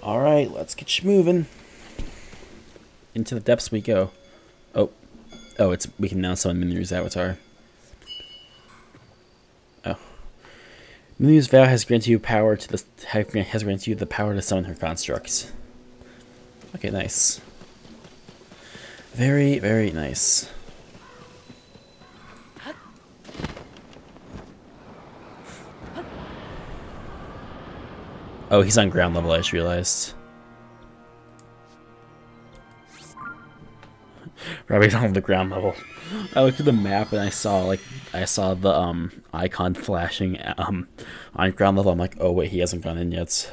Alright, let's get you moving. Into the depths we go. Oh. Oh, we can now summon Minyu's avatar. Oh. Minyu's vow has granted you the power to summon her constructs. Okay, nice. Very, very nice. Oh, he's on ground level, I just realized. Robbie's on the ground level. I looked at the map and I saw the icon flashing on ground level. I'm like, oh wait, he hasn't gone in yet.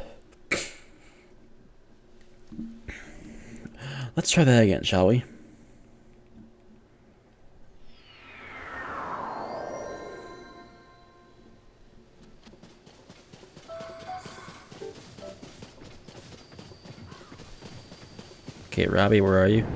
Let's try that again, shall we? Okay, Robbie, where are you?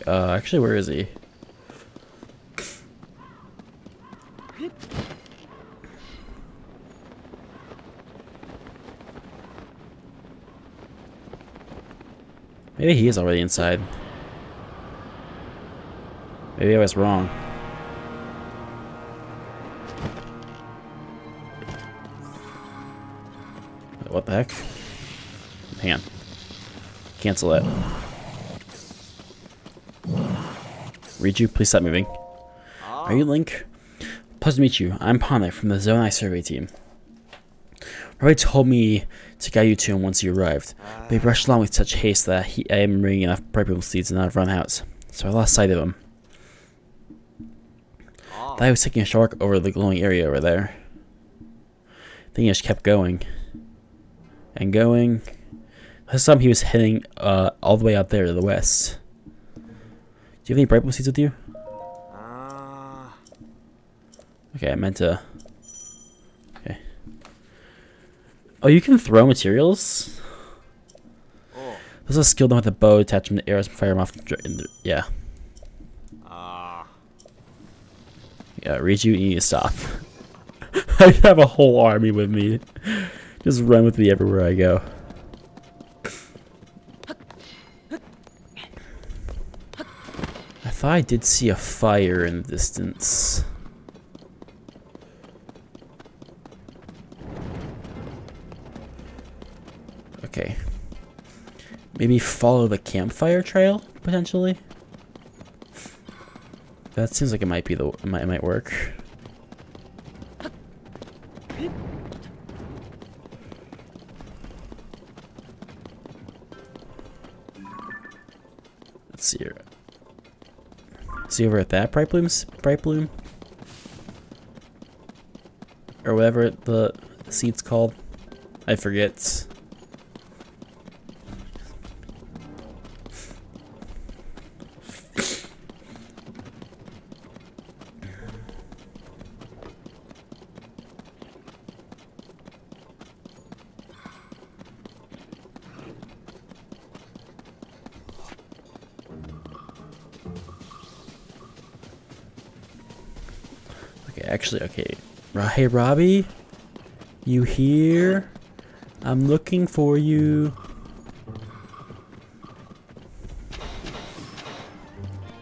Actually, where is he? Maybe he is already inside. Maybe I was wrong. What the heck? Hang on. Cancel that. Riju, please stop moving. Are you Link? Pleasure to meet you. I'm Panek from the Zone I survey team. Robbie told me to guide you to him once you arrived, but he rushed along with such haste that I am bringing enough bright seeds and not have run out, so I lost sight of him. Thought I was taking a short walk over the glowing area over there. Then he just kept going. And going. This time he was heading all the way out there to the west. Do you have any bright seeds with you? Okay, I meant to... Okay. Oh, you can throw materials? This is a skill done with a bow, attach them to arrows and fire them off. Yeah. Yeah, Riju, you need to stop. I have a whole army with me. Just run with me everywhere I go. I thought I did see a fire in the distance. Okay. Maybe follow the campfire trail, potentially? That seems like it might be it might work. Let's see here. See over at that bright bloom? Or whatever the seed's called. I forget. Actually, okay. Hey, Robbie? You here? I'm looking for you.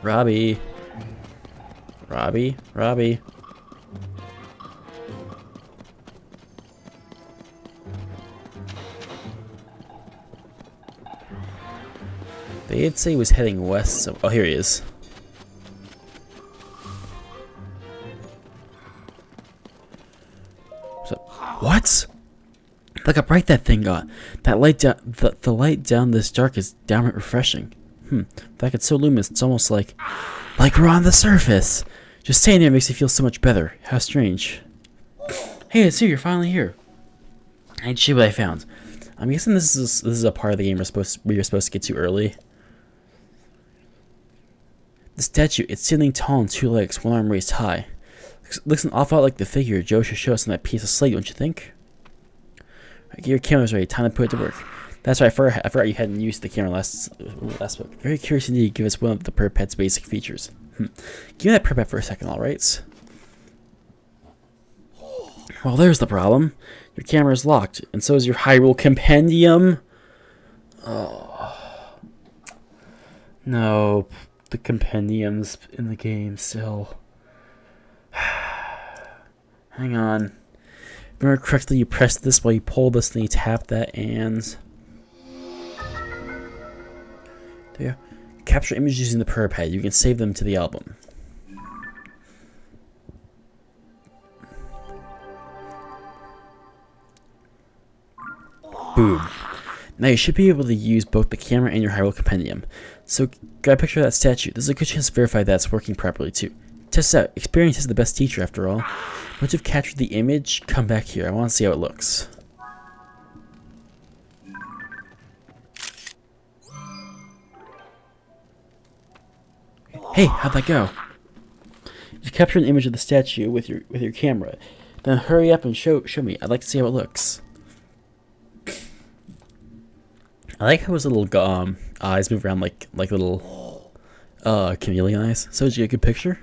Robbie. Robbie? Robbie? They did say he was heading west, so... Oh, here he is. What? Look how bright that thing got. That light down, the light down this dark is downright refreshing. In fact, it's so luminous, it's almost like we're on the surface. Just staying there makes you feel so much better. How strange. Hey, it's you. You're finally here. I need to show you what I found. I'm guessing this is a part of the game where you're supposed to get to early. The statue, it's standing tall on two legs, one arm raised high. Looks an awful lot like the figure Joe should show us on that piece of slate, don't you think? Right, get your cameras ready. Time to put it to work. That's right, I forgot you hadn't used the camera last book. Very curious indeed. Give us one of the Perpet's basic features. Give me that Perpet for a second, alright? Well, there's the problem. Your camera is locked, and so is your Hyrule Compendium. Oh. No, the Compendium's in the game still. Hang on. If I remember correctly, you press this while you pull this, then you tap that, and... there you go. Capture images using the Perpet. You can save them to the album. Boom. Now you should be able to use both the camera and your Hyrule Compendium. So grab a picture of that statue. There's a good chance to verify that it's working properly too. Test it out. Experience is the best teacher after all. Once you've captured the image, come back here. I want to see how it looks. Hey, how'd that go? You've captured an image of the statue with your camera. Then hurry up and show me. I'd like to see how it looks. I like how his little eyes move around like little chameleon eyes. So did you get a good picture?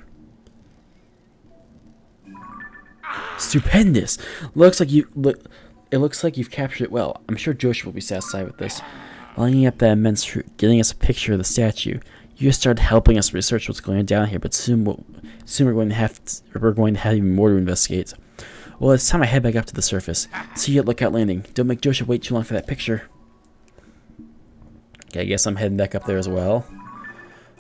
Stupendous! It looks like you've captured it well. I'm sure Josh will be satisfied with this. Lining up that immense fruit, getting us a picture of the statue. You just started helping us research what's going on down here, but soon we're going to have even more to investigate. Well, it's time I head back up to the surface. See you at Lookout Landing. Don't make Joshua wait too long for that picture. Okay, I guess I'm heading back up there as well.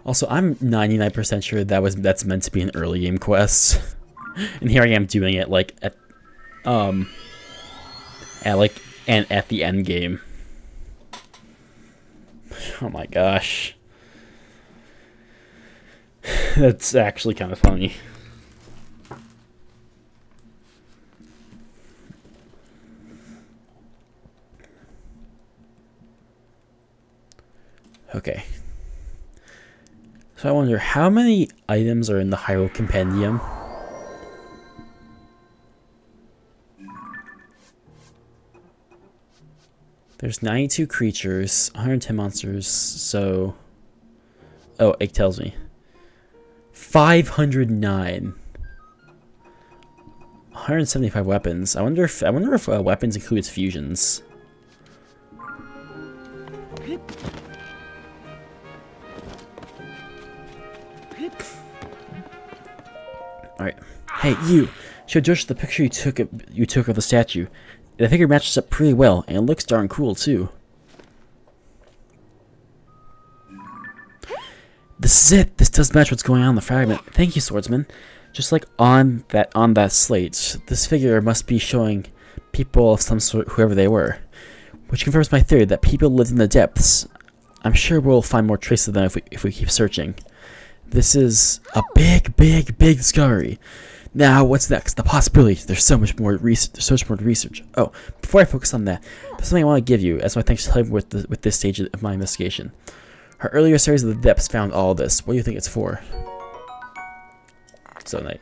Also, I'm 99% sure that's meant to be an early game quest, and here I am doing it like at the end game. Oh my gosh. That's actually kind of funny. Okay. So I wonder how many items are in the Hyrule Compendium? There's 92 creatures, 110 monsters, so... oh, it tells me. 509. 175 weapons. I wonder if weapons includes fusions. Alright. Hey, you! Show Josh the picture you took of the statue. I think it matches up pretty well, and it looks darn cool too. This is it! This does match what's going on in the fragment. Thank you, swordsman. Just like on that slate, this figure must be showing people of some sort, whoever they were. Which confirms my theory that people lived in the depths. I'm sure we'll find more traces of them if we keep searching. This is a big discovery. Now, what's next? The possibilities. There's so much more to research. Oh, before I focus on that, there's something I want to give you as my thanks to help with this stage of my investigation. Our earlier series of the depths found all this. What do you think it's for? So nice.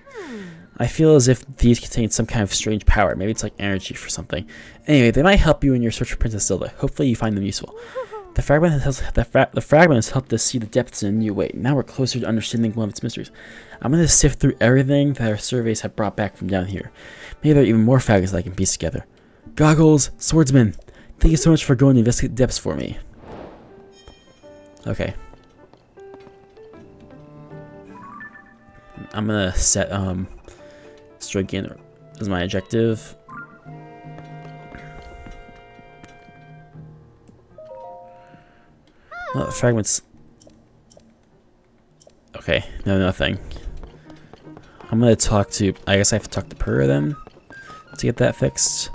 I feel as if these contain some kind of strange power. Maybe it's like energy for something. Anyway, they might help you in your search for Princess Zelda. Hopefully you find them useful. The fragment has helped us see the depths in a new way. Now we're closer to understanding one of its mysteries. I'm going to sift through everything that our surveys have brought back from down here. Maybe there are even more fragments that I can piece together. Goggles, swordsman, thank you so much for going to investigate the depths for me. Okay. I'm going to set Strogan as my objective. Oh, the fragments. Okay, no, nothing. I'm gonna talk to. I guess I have to talk to Purr then to get that fixed.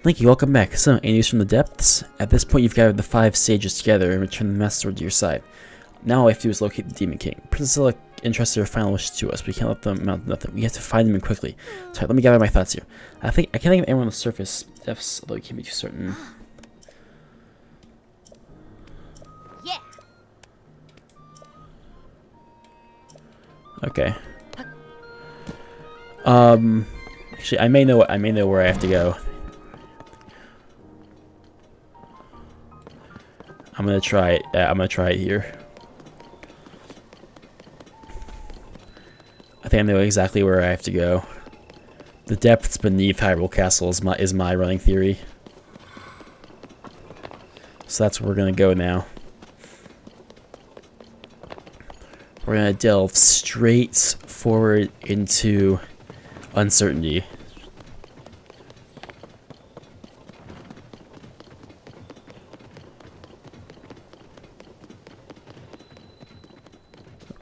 Thank you, welcome back. So, any news from the depths? At this point, you've gathered the 5 sages together and returned the Master Sword to your side. Now all I have to do is locate the Demon King. Princess Zelda entrusted her final wishes to us. We can't let them mount nothing. We have to find them quickly. Sorry, let me gather my thoughts here. I can't think of anyone on the surface depths, although we can't be too certain. Okay. Actually, I may know where I have to go. I'm gonna try it. I'm gonna try it here. I think I know exactly where I have to go. The depths beneath Hyrule Castle is my running theory. So that's where we're gonna go now. We're gonna delve straight forward into uncertainty.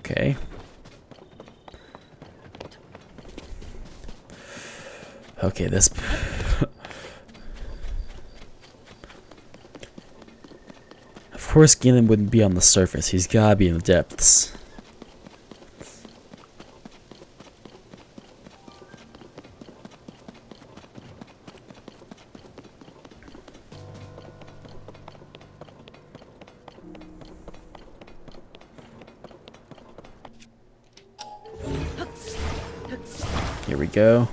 Okay. Okay, this... Of course Ganon wouldn't be on the surface. He's gotta be in the depths. Here we go.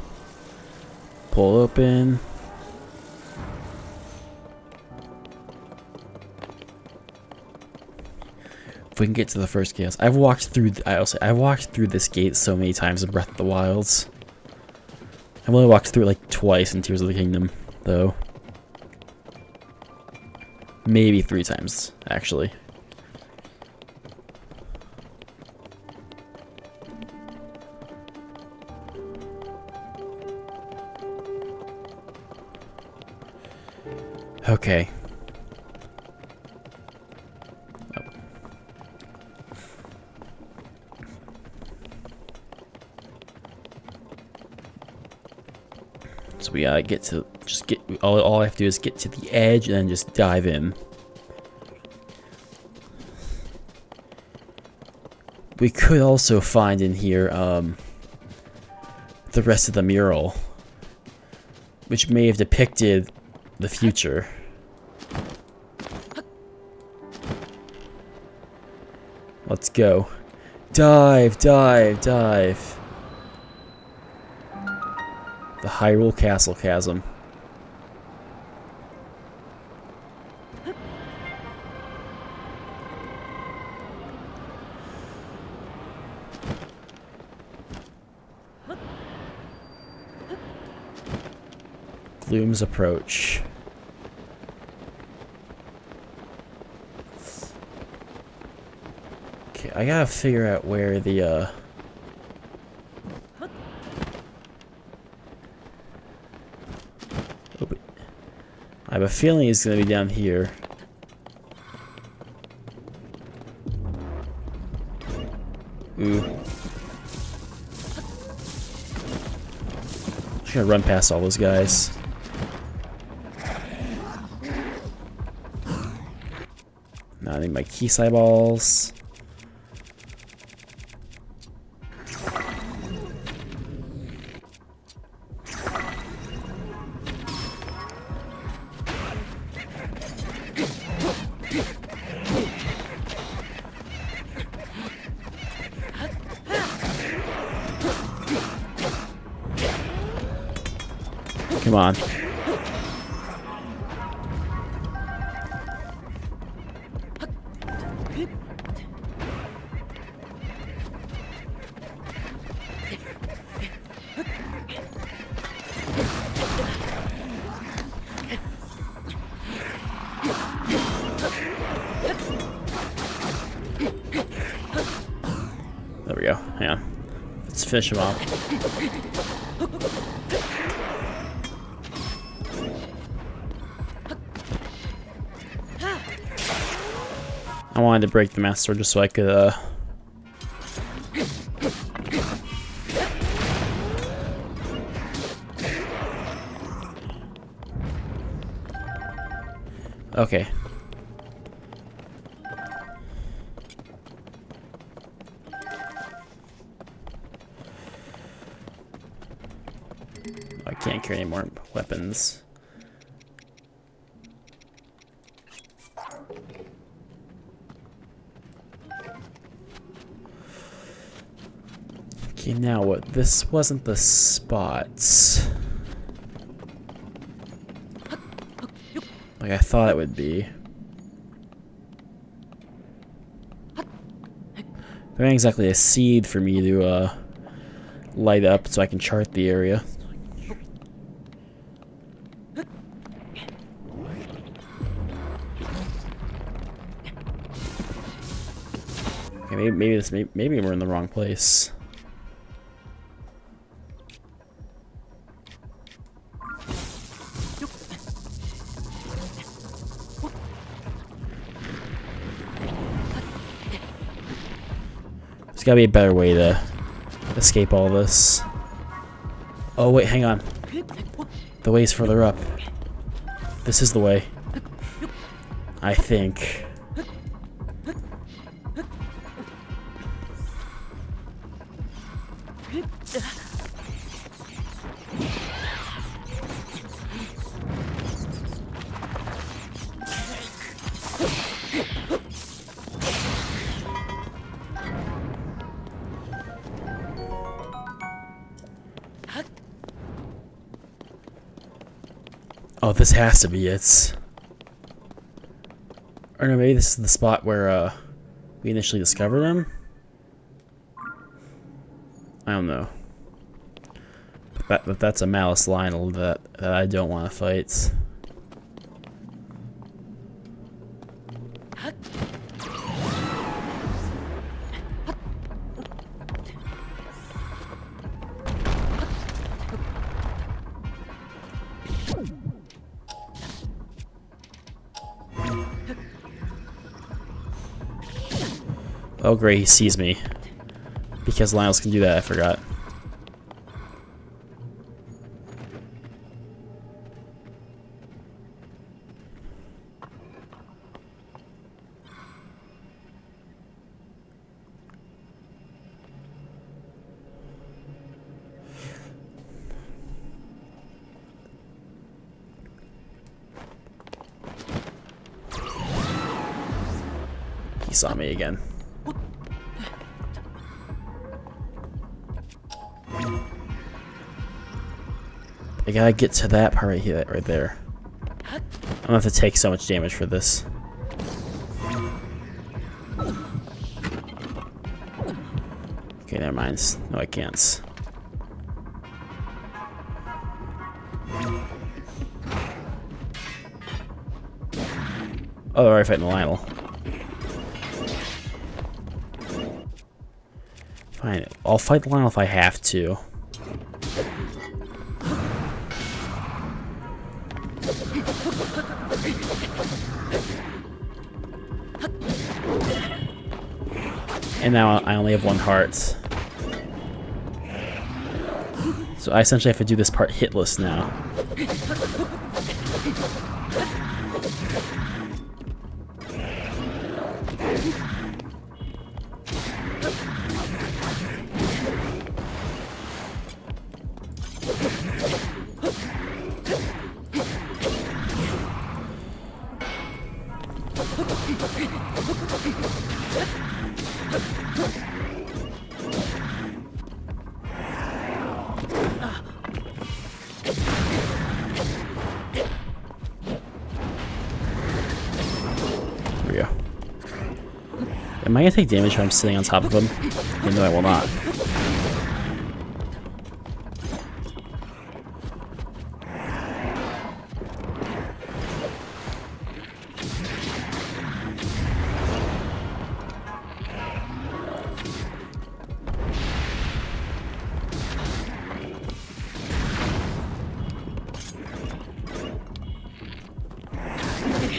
Pull open. If we can get to the first gate, I've walked through this gate so many times in Breath of the Wilds. I've only walked through it like twice in Tears of the Kingdom, though. Maybe 3 times, actually. Okay. Oh. So we gotta get to all I have to do is get to the edge and then just dive in. We could also find in here the rest of the mural, which may have depicted the future. Let's go. Dive, dive, dive. The Hyrule Castle chasm. Gloom's approach. Okay, I gotta figure out where the I have a feeling it's gonna be down here. Ooh. Just gonna run past all those guys. Now I need my key eyeballs. Come on. There we go. Hang on. Let's finish him off. I wanted to break the Master Sword just so I could, Okay. I can't carry any more weapons. Okay, now what? This wasn't the spots like I thought it would be. There ain't exactly a seed for me to light up so I can chart the area. Okay, maybe we're in the wrong place. There's gotta be a better way to escape all this. Oh wait, hang on. The way's further up. This is the way. I think. Oh, this has to be it. Or no, maybe this is the spot where we initially discovered him? I don't know. But that's a Malice Lionel that I don't want to fight. Oh great, he sees me. Because Lionels can do that, I forgot. He saw me again. I gotta get to that part right here, right there. I'm gonna have to take so much damage for this. Okay, never mind. No, I can't. Oh, they're already fighting the Lionel. Fine, I'll fight the Lionel if I have to. And now I only have one heart. So I essentially have to do this part hitless now. There we go. Am I gonna take damage if I'm sitting on top of him? No, I will not.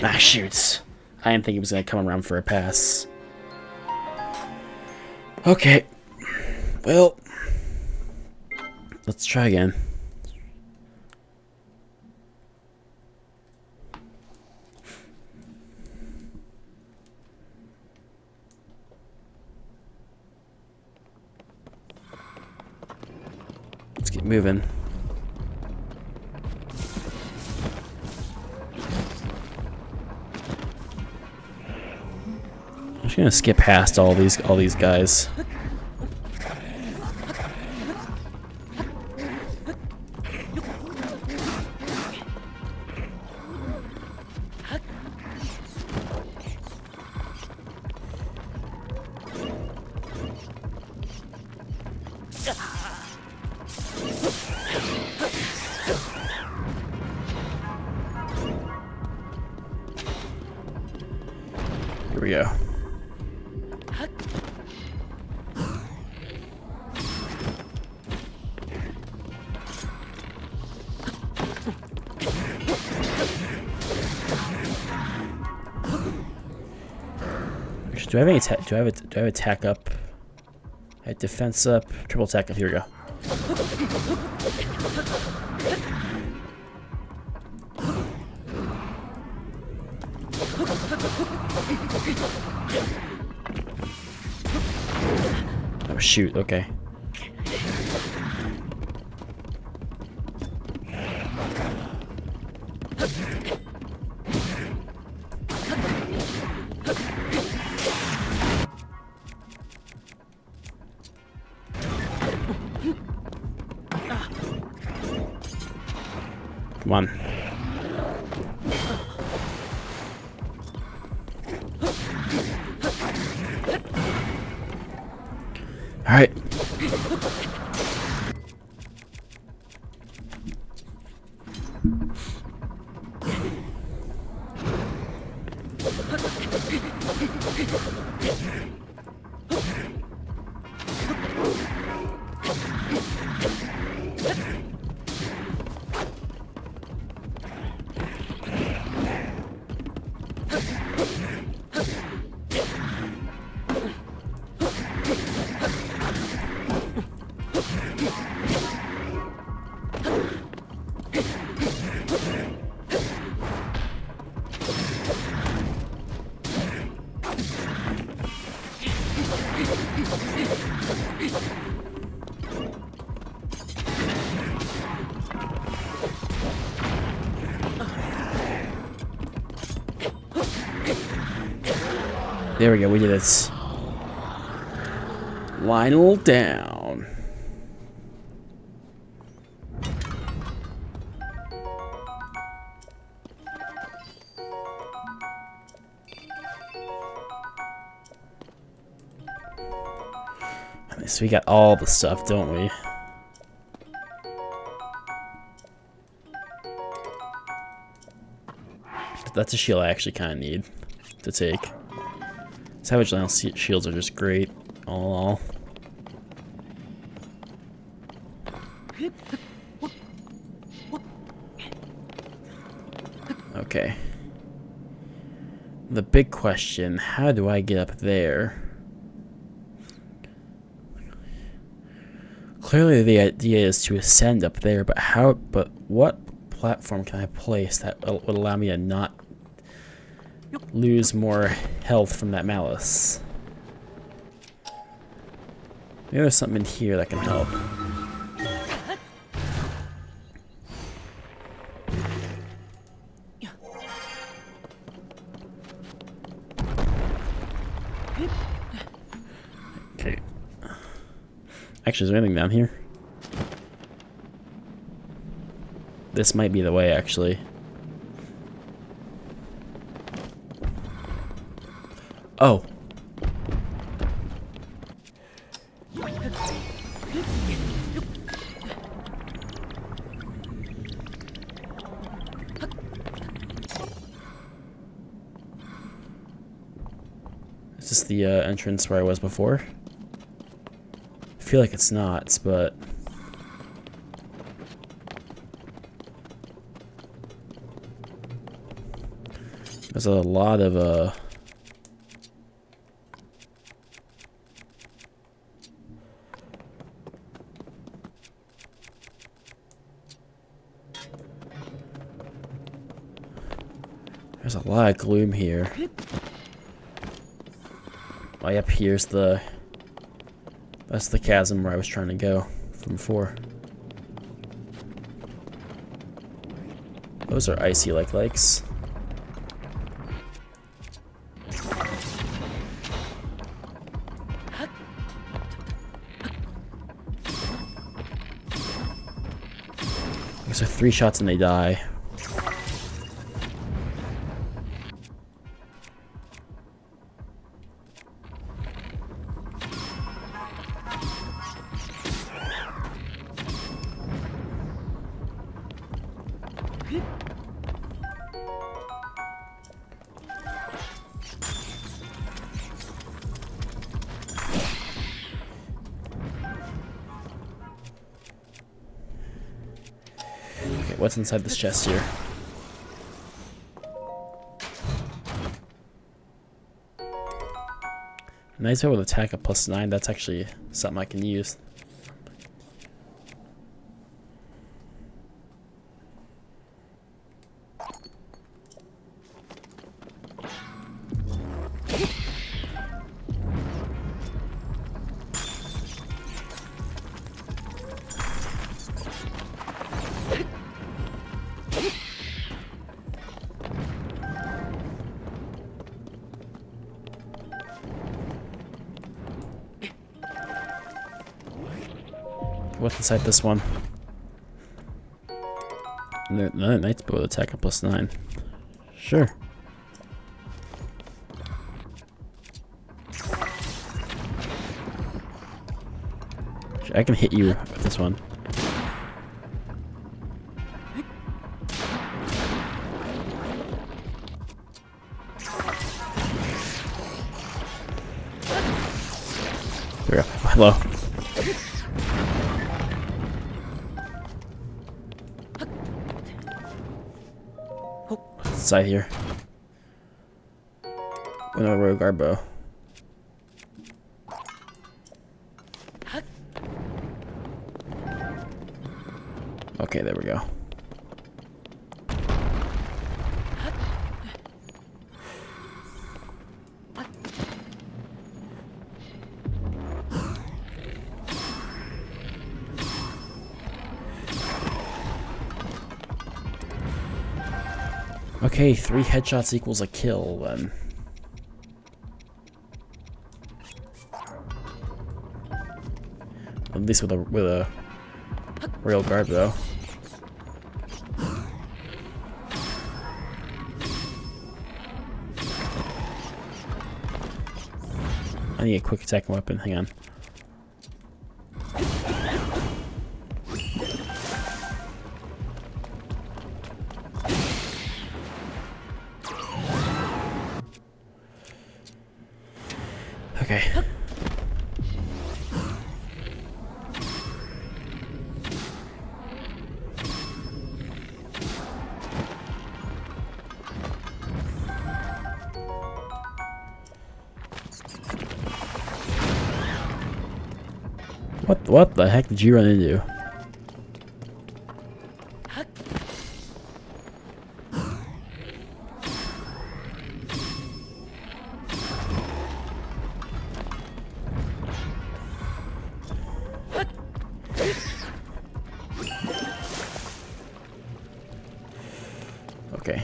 Ah, shoots. I didn't think he was going to come around for a pass. Okay. Well, let's try again. Let's keep moving. I'm just gonna skip past all these guys. Here we go. Do I have any attack? Do I have attack up? I have defense up. Triple attack up. Here we go. Oh shoot! Okay. Come on. All right. There we go, we did it. Lionel down. So we got all the stuff, don't we? That's a shield I actually kind of need to take. Savage Lionel shields are just great, all in all. Okay. The big question, how do I get up there? Clearly the idea is to ascend up there, but what platform can I place that would allow me to not lose more health from that malice? Maybe there's something in here that can help. Okay. Actually, is there anything down here? This might be the way, actually. Oh. Is this the entrance where I was before? I feel like it's not, but... There's a lot of, There's a lot of gloom here. Oh, yep, here's the... That's the chasm where I was trying to go from before. Those are icy like lakes. Those are 3 shots and they die. Alright, what's inside this chest here? Nice with attack at +9. That's actually something I can use. What's inside this one? Another knight's bow with attack at +9. Sure. I can hit you with this one. There we go. Hello. Side here. Another royal guard bow. Okay, there we go. Okay, 3 headshots equals a kill then. At least with a real guard though. I need a quick attack weapon, hang on. Okay. What the heck did you run into? Okay.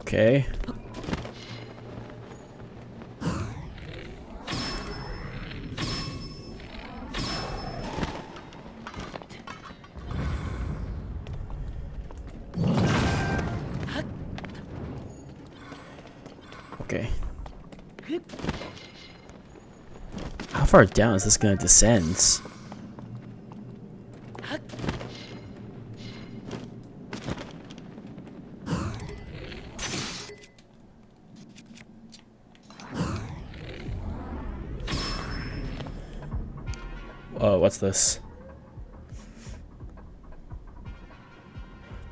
Okay. Okay. How far down is this gonna descend? Oh, what's this?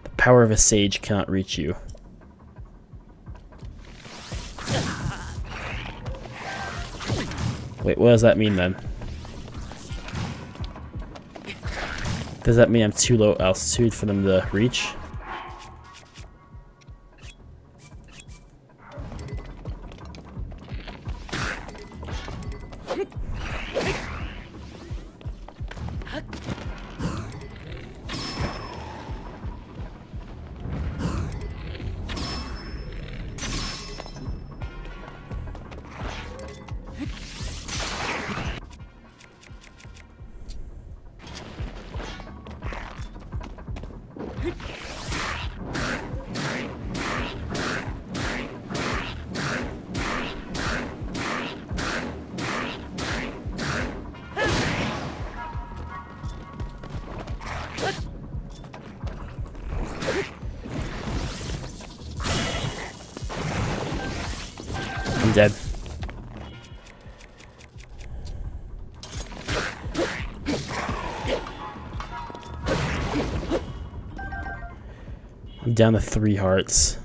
The power of a sage cannot reach you. Wait, what does that mean then? Does that mean I'm too low altitude for them to reach? dead. I'm down to 3 hearts.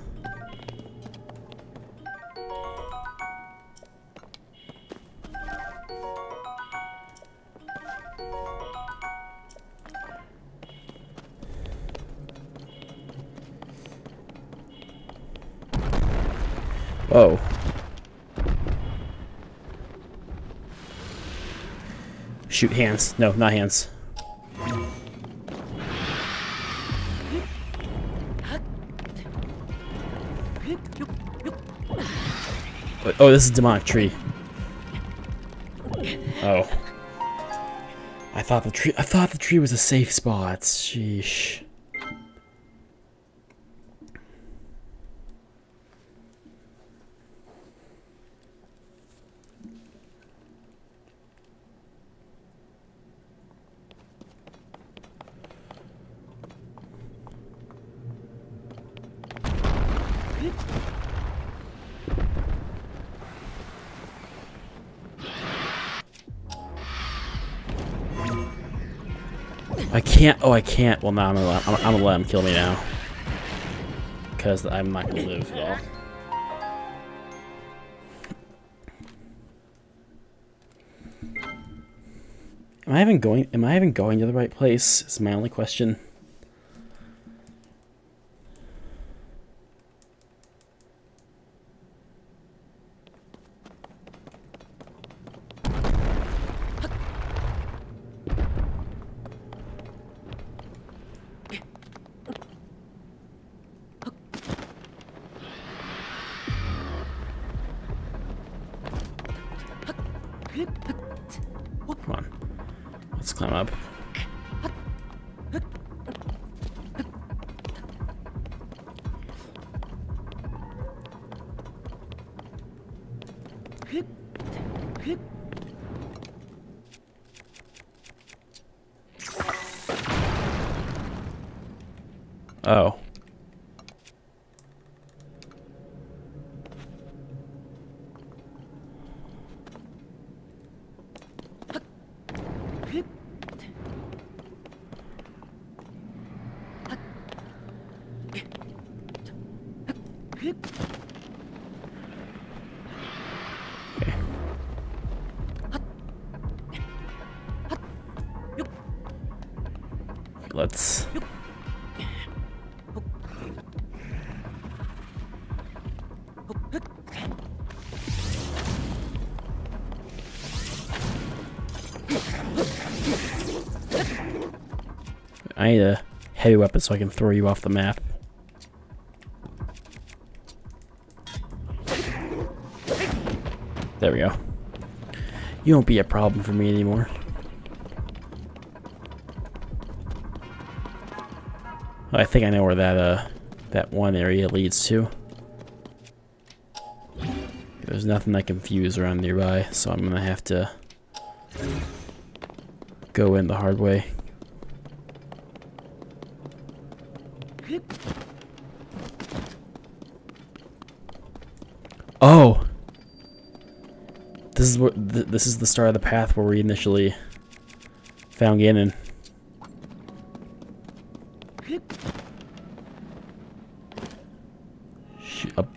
Whoa. Shoot, hands. No, not hands. Oh, this is demonic tree. Oh. I thought the tree was a safe spot. Sheesh. I can't. Oh, I can't. Well, no, I'm gonna let him kill me now, because I'm not gonna live at all. Am I even going to the right place? Is my only question. Come on. Let's climb up. Oh. Okay. Let's... I need a heavy weapon so I can throw you off the map. There we go. You won't be a problem for me anymore. Oh, I think I know where that one area leads to. There's nothing I can fuse around nearby, so I'm gonna have to go in the hard way. Oh! This is what this is the start of the path where we initially found Ganon. Shoot up.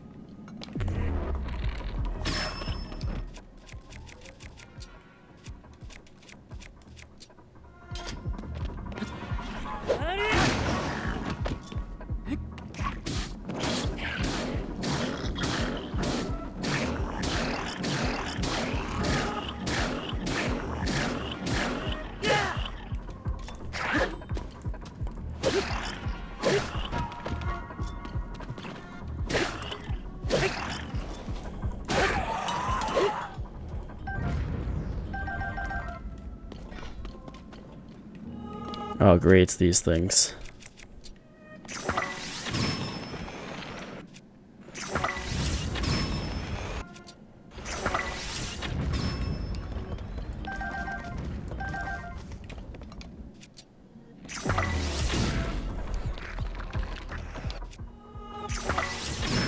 Oh, great, it's these things.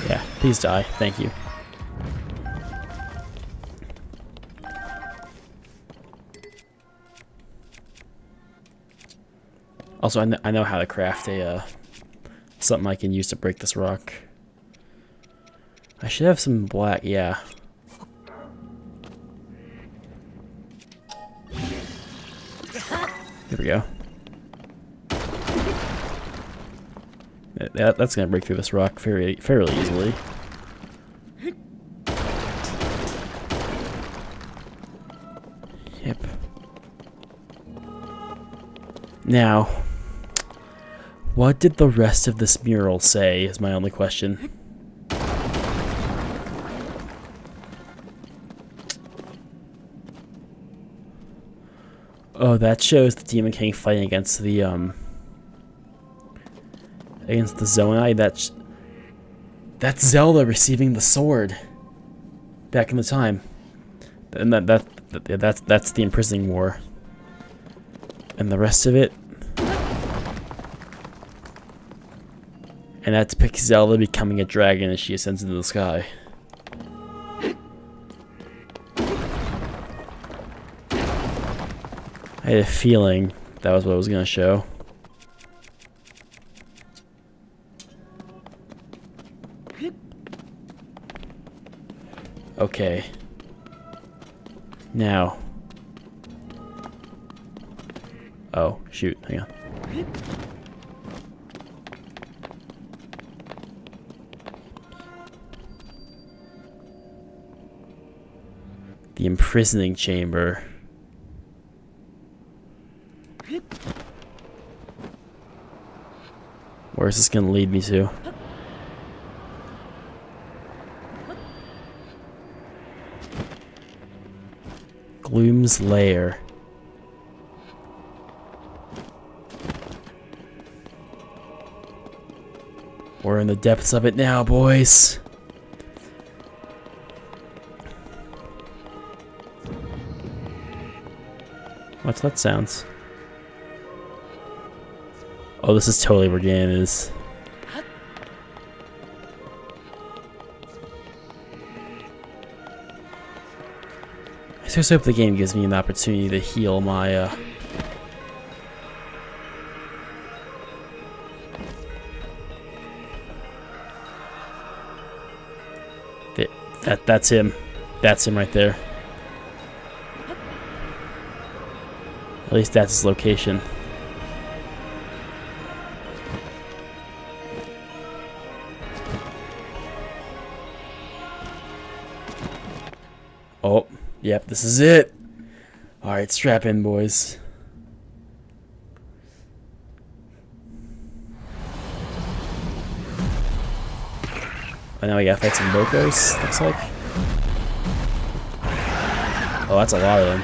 Yeah, please die. Thank you. Also, I know how to craft a something I can use to break this rock. I should have some black, yeah. There we go. That's gonna break through this rock fairly easily. Yep. Now, what did the rest of this mural say is my only question. Oh, that shows the Demon King fighting against the Zonai. That's Zelda receiving the sword back in the time, and that's the imprisoning war. And the rest of it, and that depicts Zelda becoming a dragon as she ascends into the sky. I had a feeling that was what I was going to show. Okay. Now. Oh, shoot. Hang on. The imprisoning chamber. Where is this going to lead me to? Gloom's Lair. We're in the depths of it now, boys. What's that sounds? Oh, this is totally where Ganon is. I just hope the game gives me an opportunity to heal my that's him. That's him right there. At least that's his location. Oh, yep, this is it. Alright, strap in, boys. Oh, now we gotta fight some Bokos, looks like. Oh, that's a lot of them.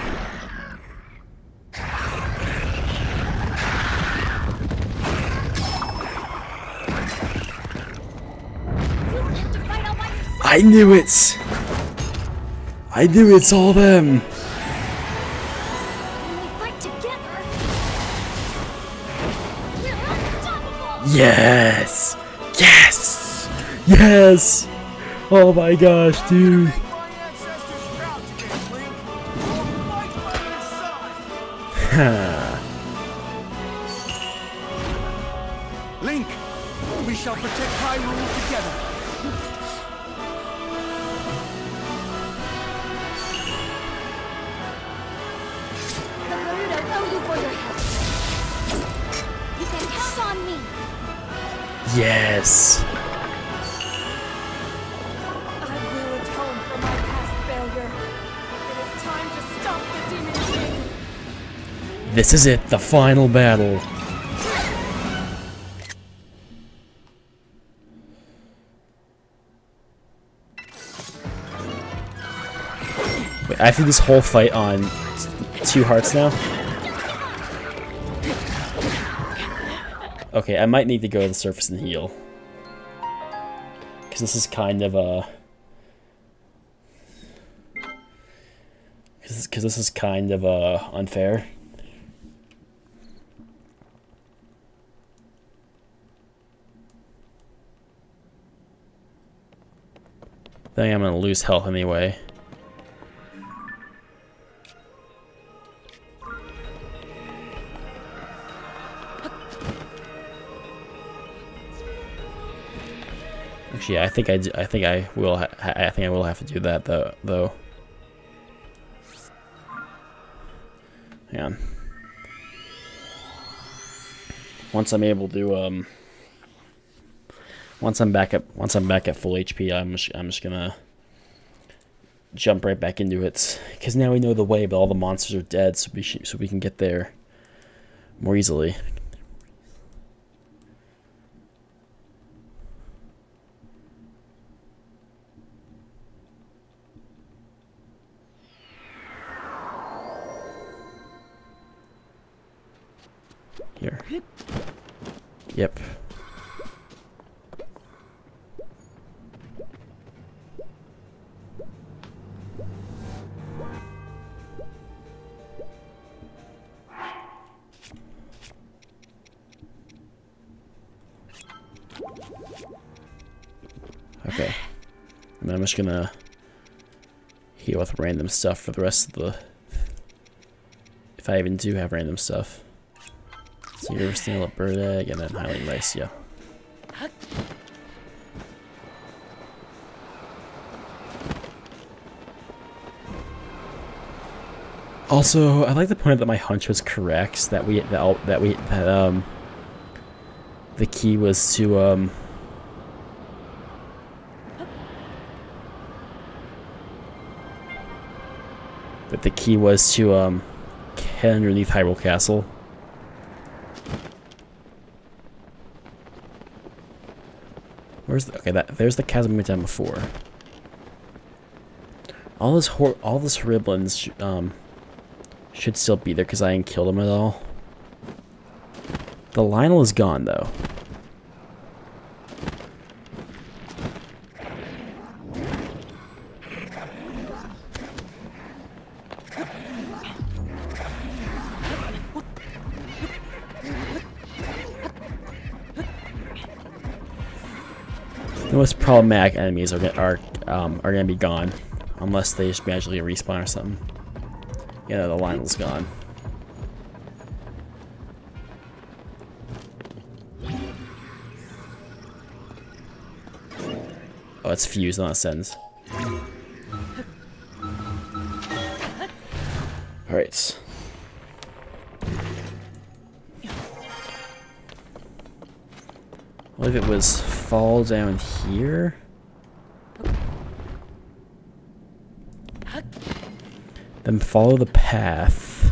I knew it! I knew it's all them! Yes! Yes! Yes! Oh my gosh, dude! Link! We shall protect Hyrule together! You can count on me. Yes! I will atone for my past failure. It is time to stop the Demon King. This is it, the final battle. Wait, I have to do this whole fight on 2 hearts now? Okay, I might need to go to the surface and heal. Because this is kind of Because this is kind of unfair. I think I'm gonna lose health anyway. Actually, yeah, I think I will. I think I will have to do that though. Hang on. Once I'm able to once I'm back at full HP, I'm just gonna jump right back into it, because now we know the way, but all the monsters are dead, so we can get there more easily. Here. Yep. Okay. And I'm just gonna heal with random stuff for the rest of the... If I even do have random stuff. So you're snail, a bird egg, and then highlight rice, yeah. Also, I'd like to point out that my hunch was correct. That the key was to head underneath Hyrule Castle. Where's the, okay? There's the chasm we went down before. All this Horiblins should still be there because I ain't killed them at all. The Lionel is gone though. The most problematic enemies are gonna be gone, unless they just magically respawn or something. Yeah, the Lionel's gone. Oh, it's fused, not sends. Alright. What if it was fall down here? Then follow the path.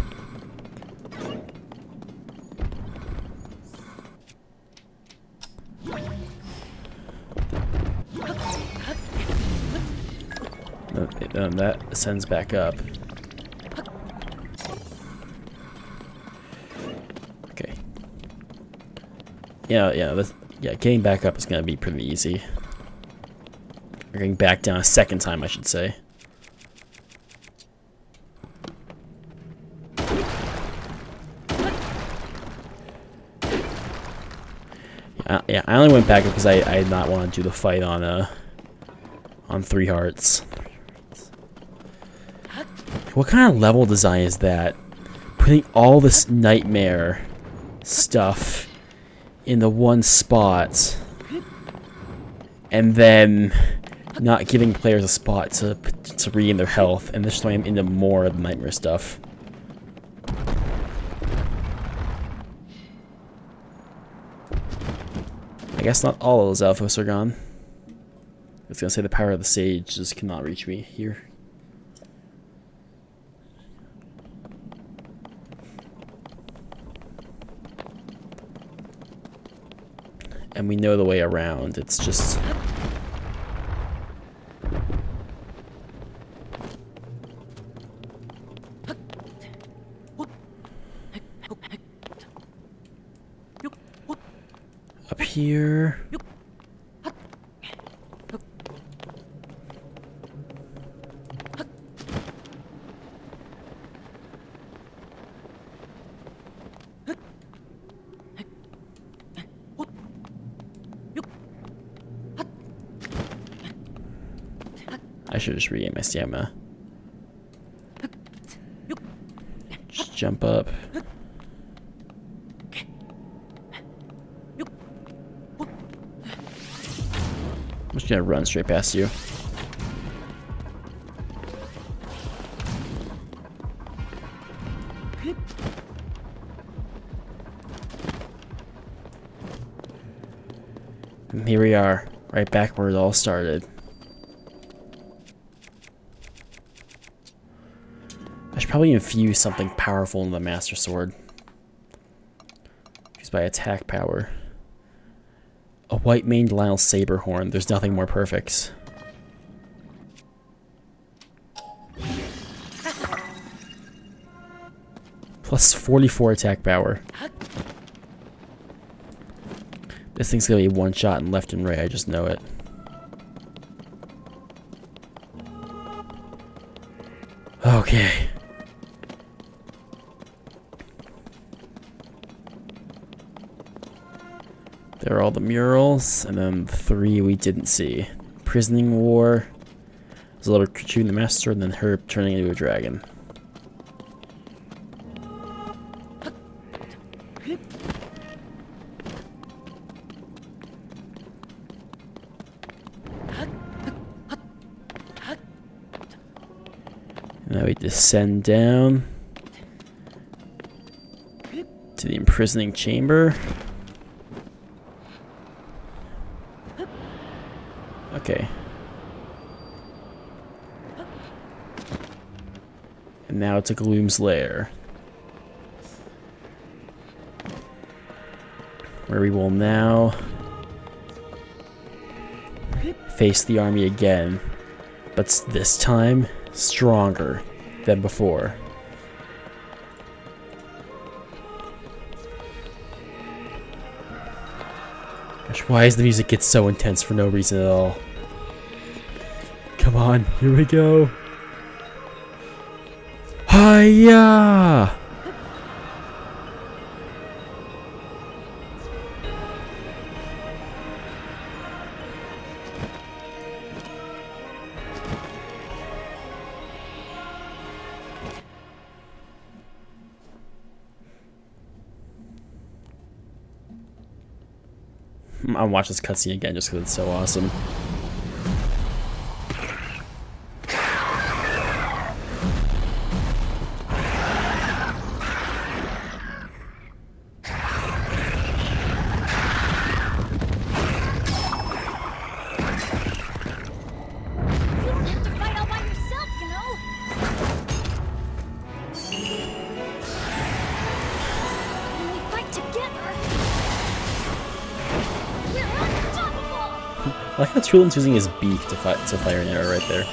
And that ascends back up. Okay. Yeah, getting back up is gonna be pretty easy. Or getting back down a second time, I should say. Yeah, I only went back because I did not want to do the fight on 3 hearts. What kind of level design is that? Putting all this nightmare stuff in the one spot, and then not giving players a spot to regain their health, and just throwing them into more of the nightmare stuff. I guess not all of those Alphos are gone. I was gonna say the power of the Sage just cannot reach me here. And we know the way around, it's just... up here. I should just regain my stamina. Just jump up. I'm just gonna run straight past you. And here we are, right back where it all started. I should probably infuse something powerful in the Master Sword. Used by attack power. A white-maned Lionel saber horn. There's nothing more perfect. Plus 44 attack power. This thing's gonna be one shot and left and right, I just know it. Okay. There are all the murals, and then the 3 we didn't see. Prisoning War, Zelda shooting the Master Sword, and then her turning into a dragon. Now we descend down to the imprisoning chamber. Okay. And now to Gloom's lair, where we will now face the army again, but this time stronger than before. Gosh, why does the music get so intense for no reason at all? Come on, here we go. Hiya! I'll watch this cutscene again just because it's so awesome. I like how Trulin's using his beak to fire an arrow right there.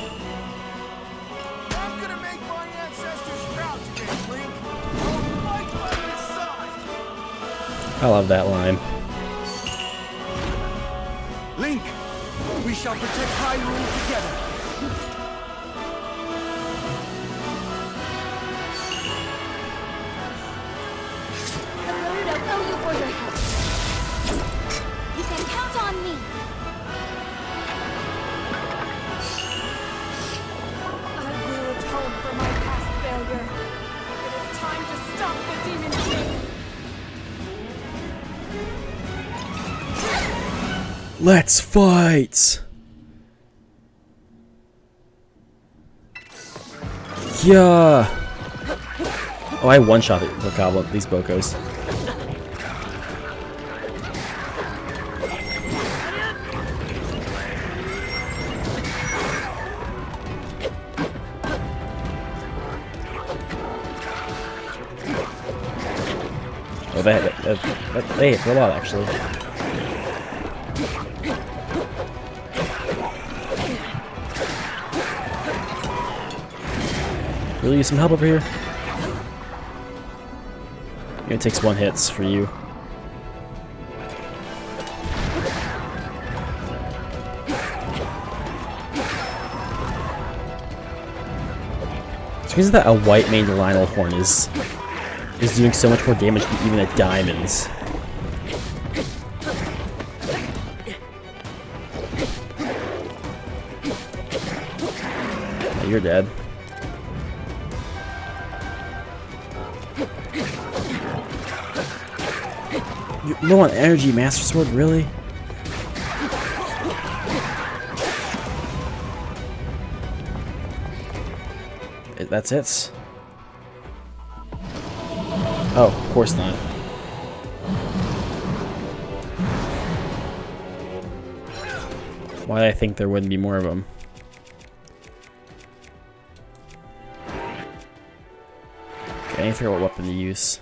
I'm gonna make my ancestors proud today, Link. I'll fight by your side. I love that line. Link, we shall protect Hyrule together. I owe you for your help. You can count on me. I will atone for my past failure. It is time to stop the Demon King. Let's fight! Yeah! Oh, I one-shot the goblin, these bokos. Oh, they hit for a lot, actually. Really use some help over here? It takes 1 hits for you. It's because that a white-maned Lionel horn is doing so much more damage than even a diamond's. Oh, you're dead. You low on energy, Master Sword, really? That's it? Oh, of course not. Why I think there wouldn't be more of them. Okay, I need to figure out what weapon to use.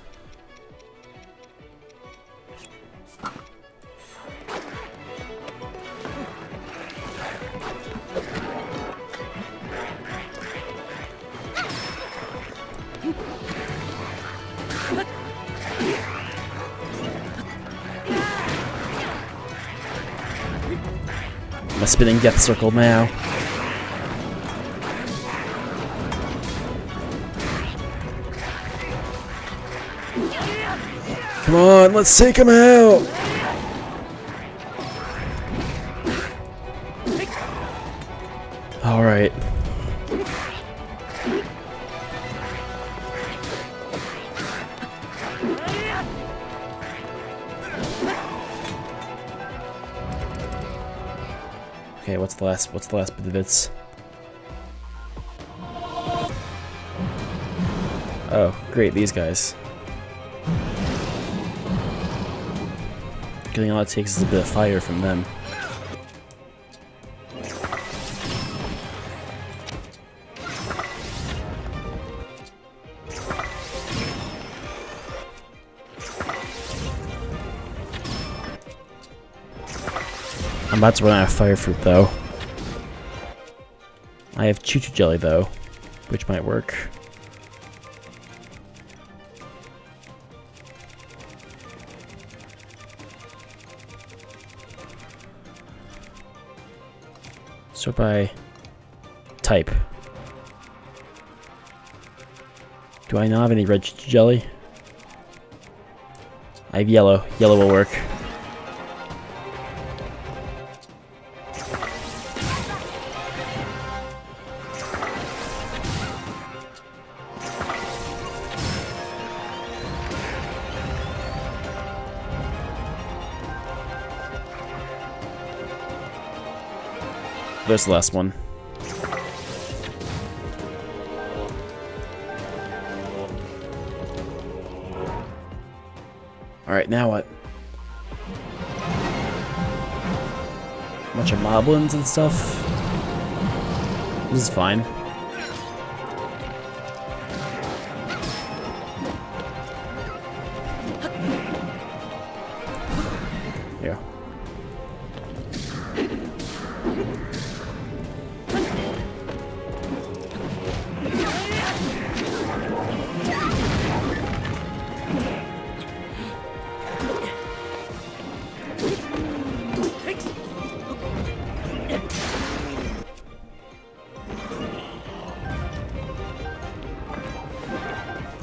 I'm a spinning death circle now. Come on, let's take him out! Alright. Okay, what's the last bit of it? Oh, great, these guys. Getting all it takes is a bit of fire from them. I'm about to run out of fire fruit though. I have choo-choo jelly though, which might work. Sort by type. Do I not have any red choo-choo jelly? I have yellow. Yellow will work. There's the last one. Alright, now what? Bunch of moblins and stuff. This is fine. Yeah.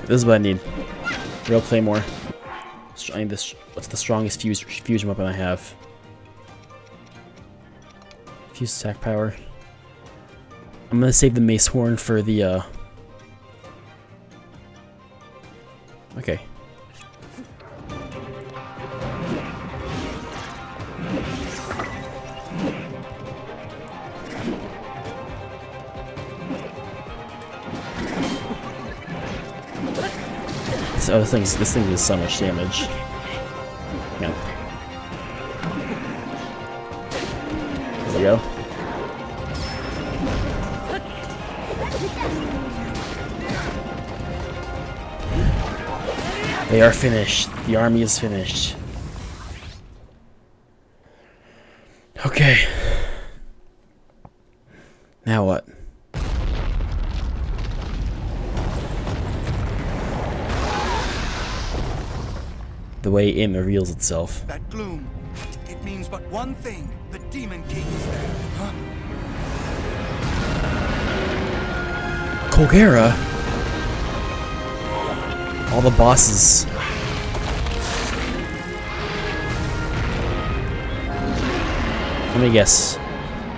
This is what I need. Real claymore. I need this. What's the strongest fusion weapon I have? Fuse attack power. I'm gonna save the mace horn for the. Okay. This thing does so much damage. Yeah. There we go. They are finished. The army is finished. Okay. Now what? The way it reveals itself. That gloom, it means but one thing. The Demon King is there. Huh? Colgera? All the bosses. Let me guess.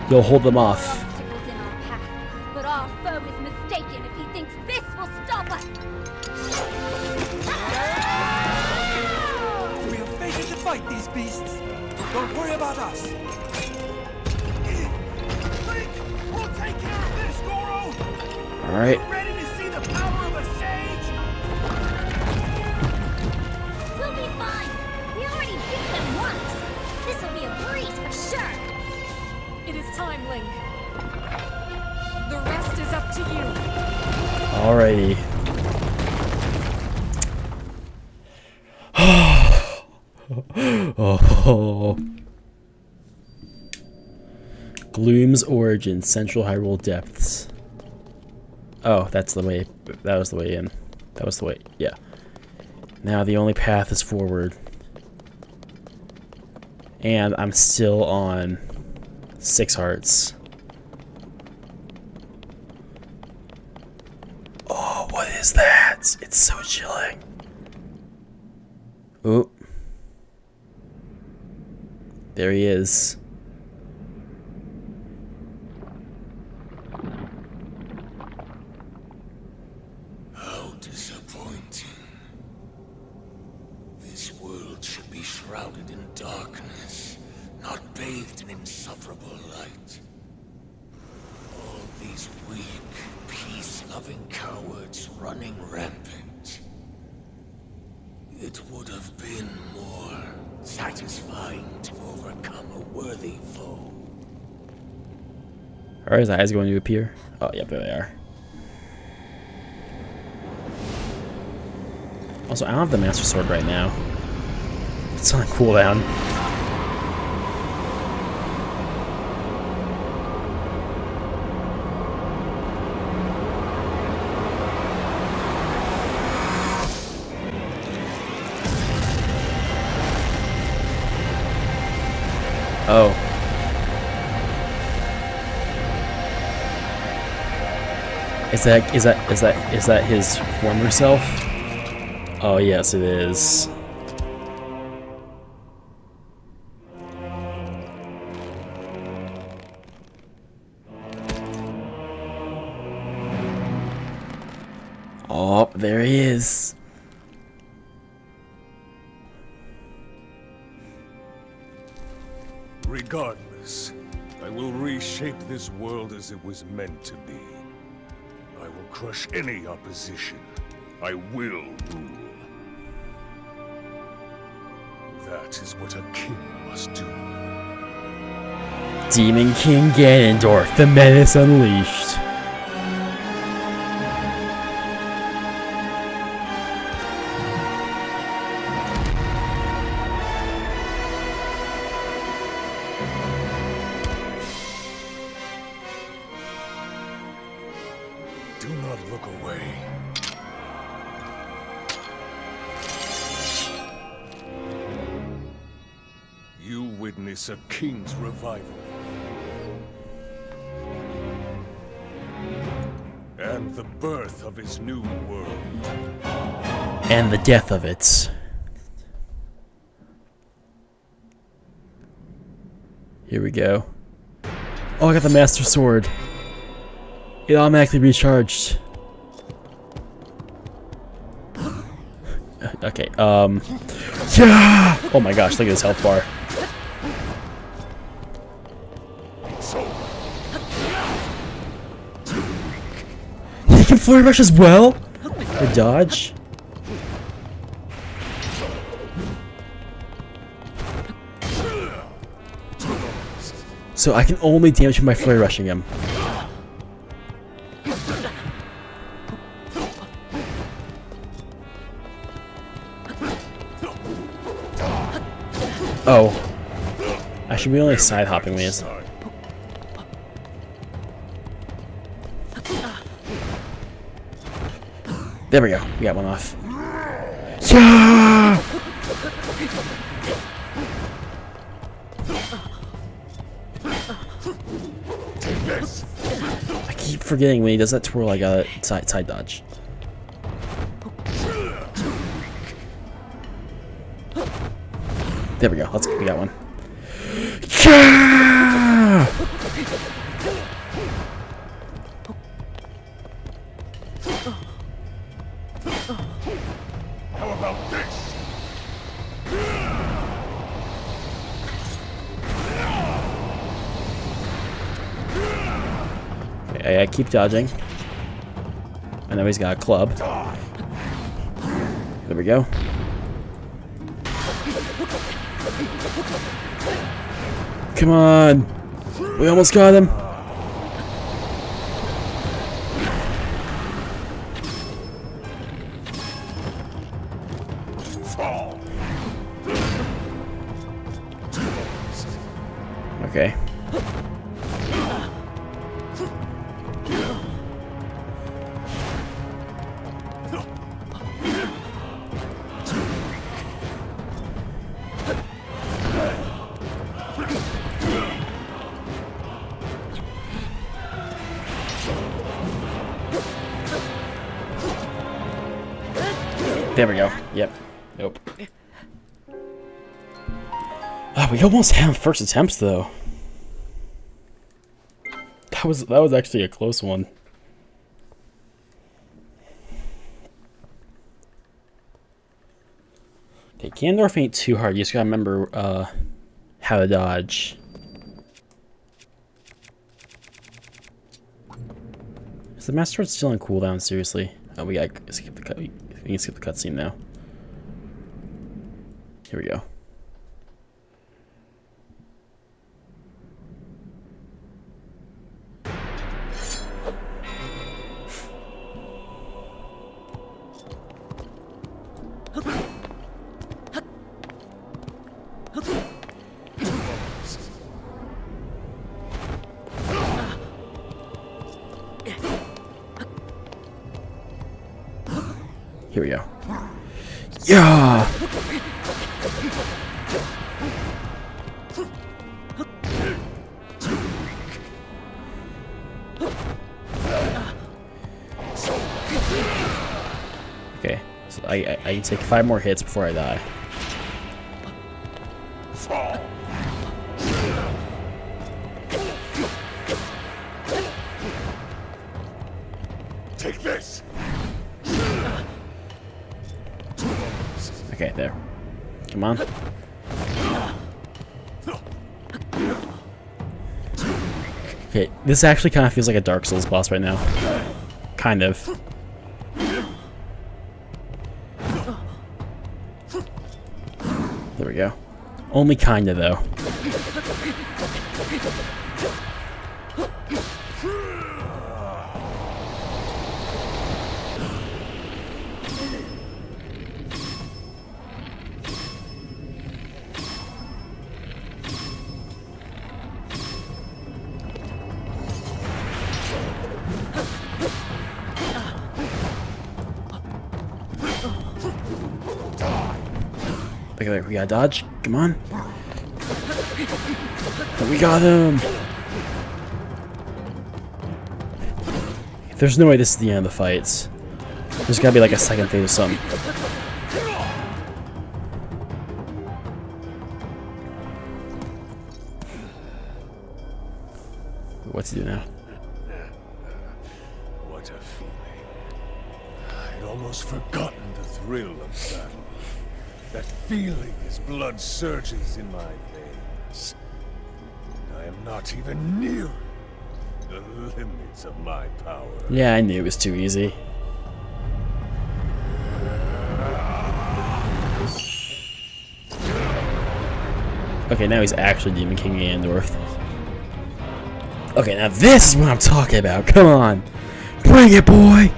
You'll hold them off. Obstacles in our path, but our foe is mistaken if he thinks this will stop us. We are fated to fight these beasts. Don't worry about us. Link, we'll take care of this, Goro. All right. Ready to Link. The rest is up to you. Alrighty. Oh. Gloom's origin, Central Hyrule depths. Oh, that's the way. That was the way in. That was the way. Yeah. Now the only path is forward. And I'm still on 6 hearts. Oh, what is that? It's so chilling. Oop. There he is. How disappointing. This world should be shrouded in darkness, not bathed in insufferable light. All these weak, peace-loving cowards running rampant. It would have been more satisfying to overcome a worthy foe. Are his eyes going to appear? Oh, yep, there they are. Also, I don't have the Master Sword right now. It's on cooldown. Oh. Is that his former self? Oh yes, it is. Oh, there he is. Regardless, I will reshape this world as it was meant to be. I will crush any opposition. I will rule. That is what a king must do. Demon King Ganondorf, the menace unleashed. Do not look away. You witness a king's revival. And the birth of his new world. And the death of it. Here we go. Oh, I got the Master Sword. It automatically recharged. Okay, yeah! Oh my gosh, look at this health bar. He can flurry rush as well? Or dodge? So I can only damage him by flurry rushing him. Oh. I should be only side hopping these. There we go. We got one off. Yeah! I keep forgetting when he does that twirl, I got a side dodge. There we go. We got one. Yeah! How about this? Okay, I keep dodging. I know he's got a club. There we go. Come on! We almost got him! There we go. Yep. Nope. Oh, we almost have first attempts though. That was actually a close one. Okay, Ganondorf ain't too hard. You just gotta remember how to dodge. Is the Master Sword still on cooldown? Seriously? Oh, we gotta skip the cut. We can skip the cutscene now. Here we go. Here we go. Yeah! Okay, so I can take 5 more hits before I die. Take this. Okay, there. Come on. Okay, this actually kind of feels like a Dark Souls boss right now. Kind of. There we go. Only kinda though. Okay, we gotta dodge. Come on. We got him. There's no way this is the end of the fights. There's gotta be like a second phase or something. What's he do now? What a feeling. I'd almost forgotten the thrill of battle. That feeling as blood surges in my veins. I am not even near the limits of my power. Yeah, I knew it was too easy. Okay, now he's actually Demon King Ganondorf. Okay, now this is what I'm talking about. Come on. Bring it, boy!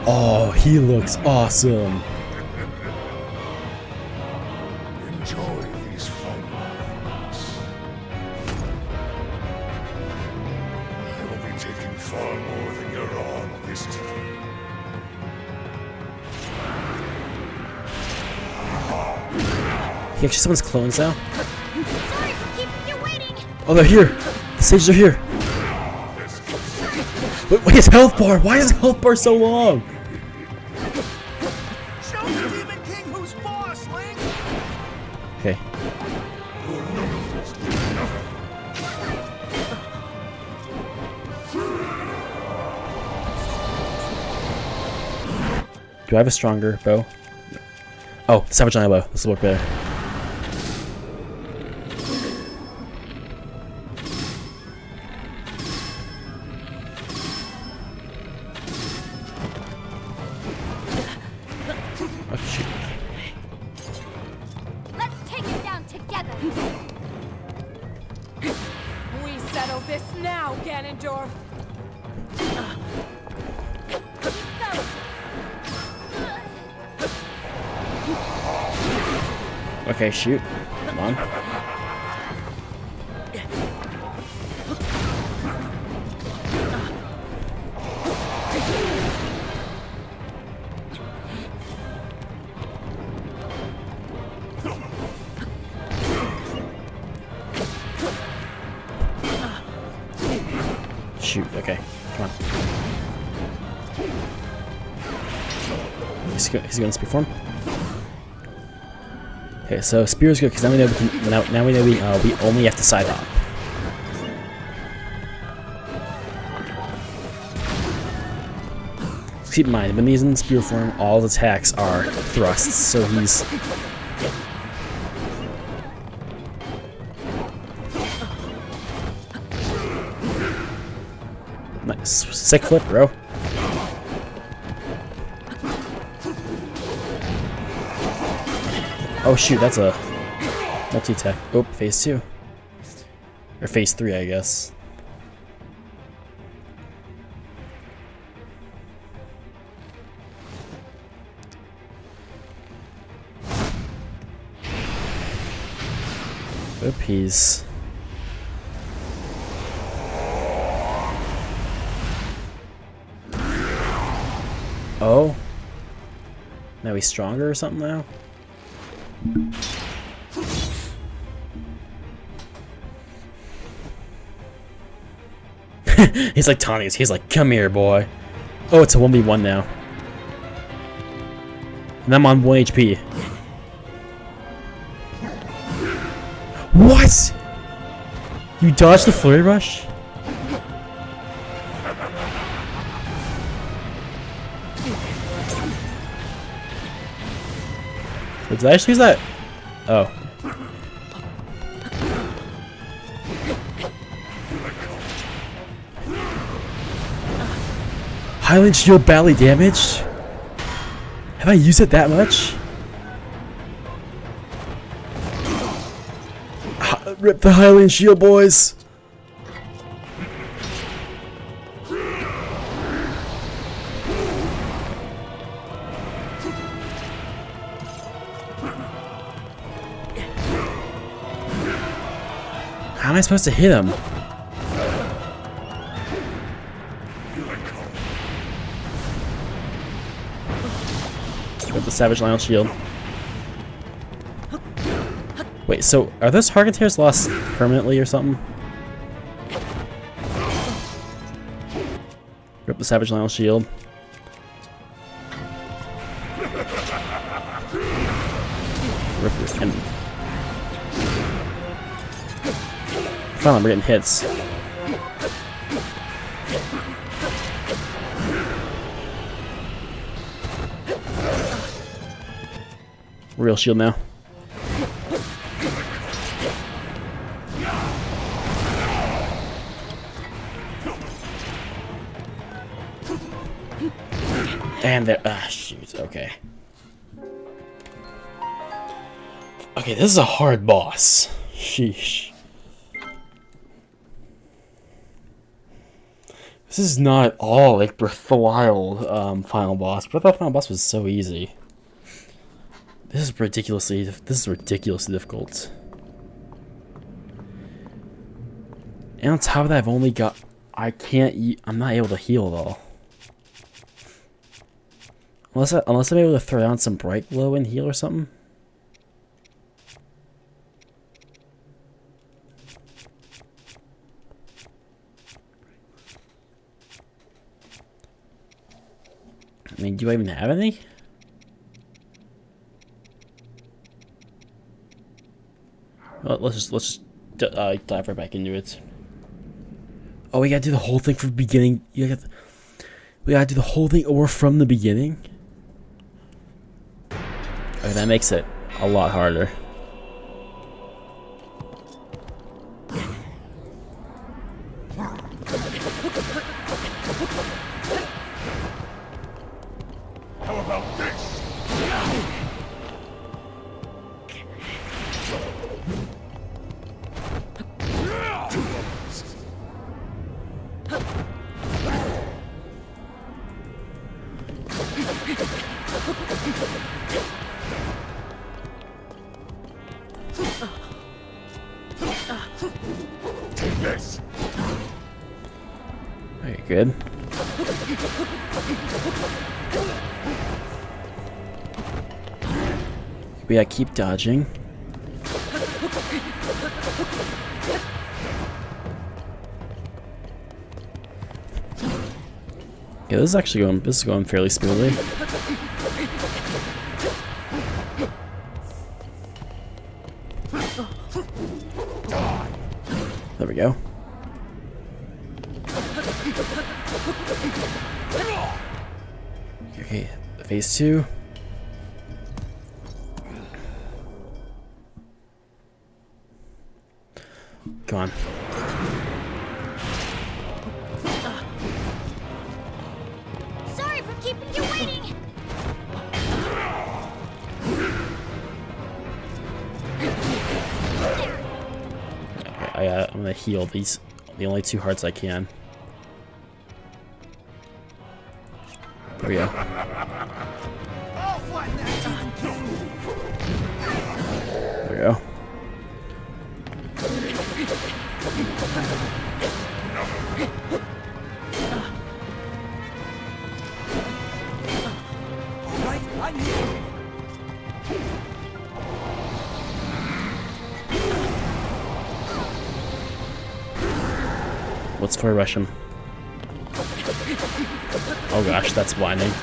Oh, he looks awesome. Enjoy these final moments. I will be taking far more than you're on this time. He actually summons clones now? Sorry for keeping you waiting. Oh, they're here! The sages are here! Wait, his health bar! Why is his health bar so long? Show the Demon King who's boss, Link! Okay. Do I have a stronger bow? Oh, Savage Eye bow. This will work better. Oh, shoot. Let's take it down together. We settle this now, Ganondorf. Okay, shoot. Come on. Shoot, okay. Come on. he's going to speed form. Okay, so spear is good because now we know we can. Now we know we only have to side hop. Keep in mind, when he's in spear form, all his attacks are thrusts, so he's... Nice. Sick flip, bro. Oh shoot, that's a multi-attack. Oh, phase 2. Or phase 3, I guess. Oop, he's... Oh? Now he's stronger or something now? He's like Tawny's. He's like, come here, boy. Oh, it's a 1v1 now. And I'm on 1 HP. What? You dodged the flurry rush? Wait, did I actually use that? Oh. Highland shield badly damaged? Have I used it that much? Rip the Highland shield, boys! How am I supposed to hit him? Rip the Savage Lion shield. Wait, so are those Harken Tears lost permanently or something? Rip the Savage Lion shield. Rip it. And finally, we're getting hits. Real shield now. And there. Ah, shoot. Okay. Okay, this is a hard boss. Sheesh. This is not at all like Breath of the Wild final boss. Breath of the final boss was so easy. This is ridiculously difficult. And on top of that, I've only got. I'm not able to heal at all. Unless I'm able to throw down some bright glow and heal or something. I mean, do I even have any? Well, let's just dive right back into it. Oh, we gotta do the whole thing from the beginning. We gotta do the whole thing over from the beginning. Okay, that makes it a lot harder. How about this? Take this. Okay, good. We gotta keep dodging. Yeah, this is going fairly smoothly. There we go. Okay, phase 2. Come on. Sorry for keeping you waiting. Okay, I'm gonna heal the only 2 hearts I can. There we go. I'll flatten that demon king. There we go. All right, I'm here. Let's fire rush him. Oh gosh, that's blinding. I'm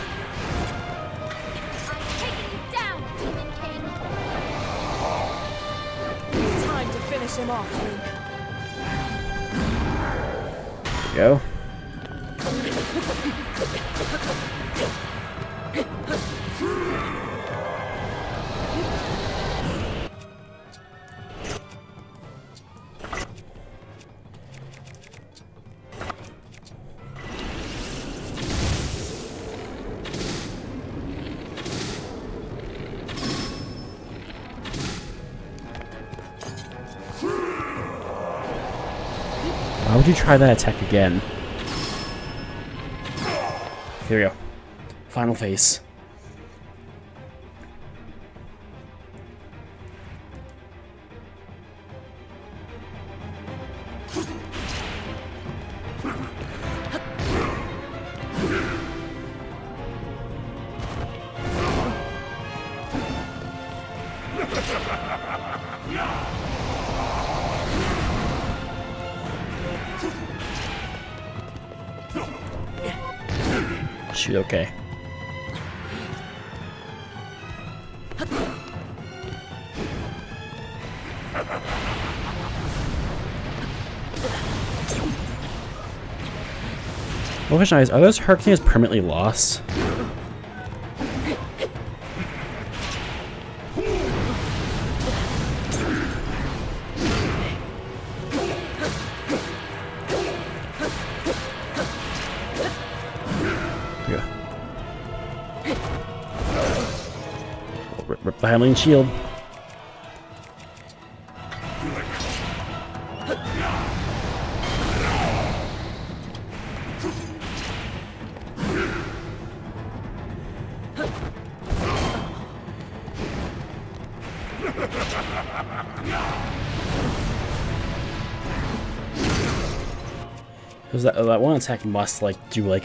taking you down, Demon King. It's time to finish him off, Link. There we go. Why would you try that attack again? Here we go. Final phase. Shoot, okay. What question is, are those hurricanes permanently lost? Yeah. Rip the Hylian shield. Because that one attack must like do like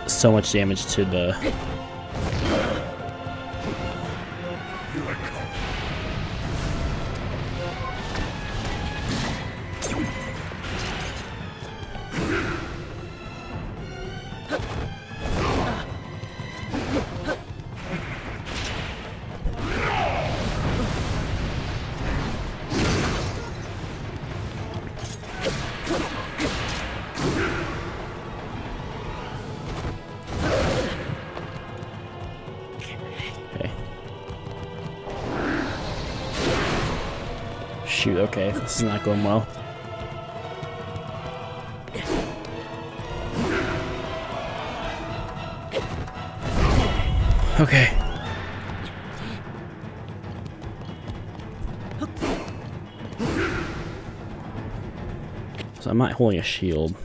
so much damage to the. Shoot, okay, this is not going well. Okay. So I'm not holding a shield.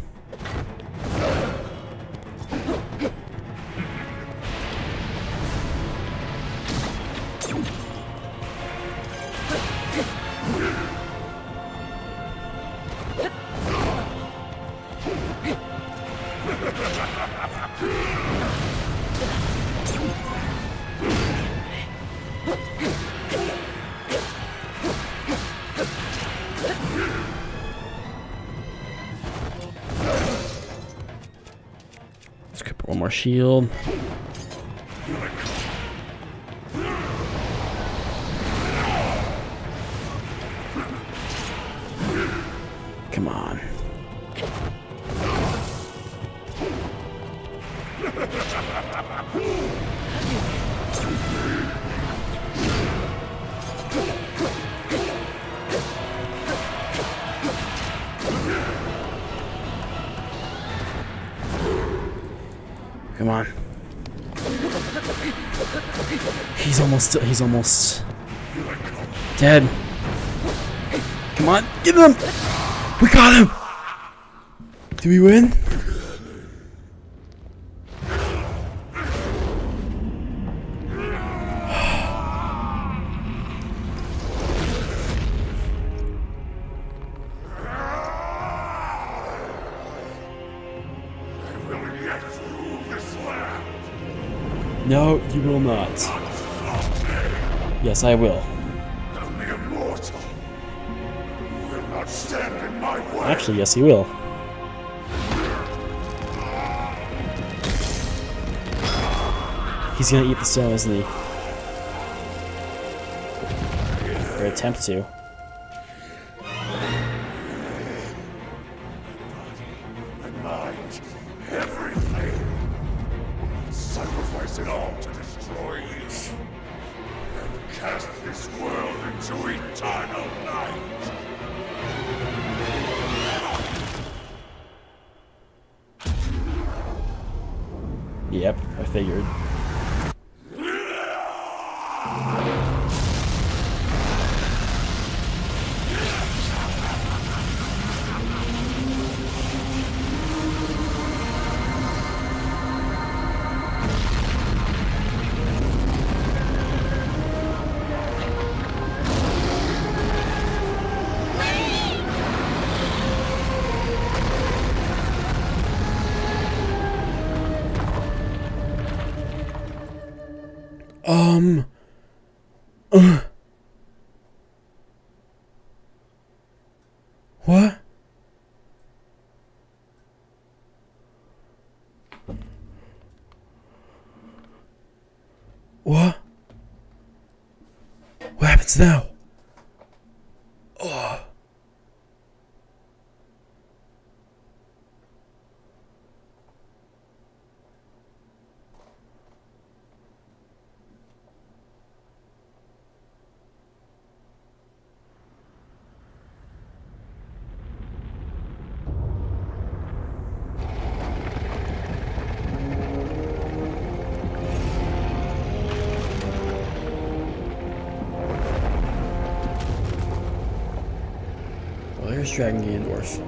Let's put one more shield. Come on. Come on. He's almost dead. Come on, get him! We got him! Do we win? No, you will not. Yes, I will. I'm the immortal. You will not stand in my way. Actually, yes, he will. He's gonna eat the stone, isn't he? Or attempt to. My mind, everything. Sacrifice it all to destroy you. And cast this world into eternal night. Yep, I figured. What? What? What happens now? Oh. Well, here's Dragon Ganondorf.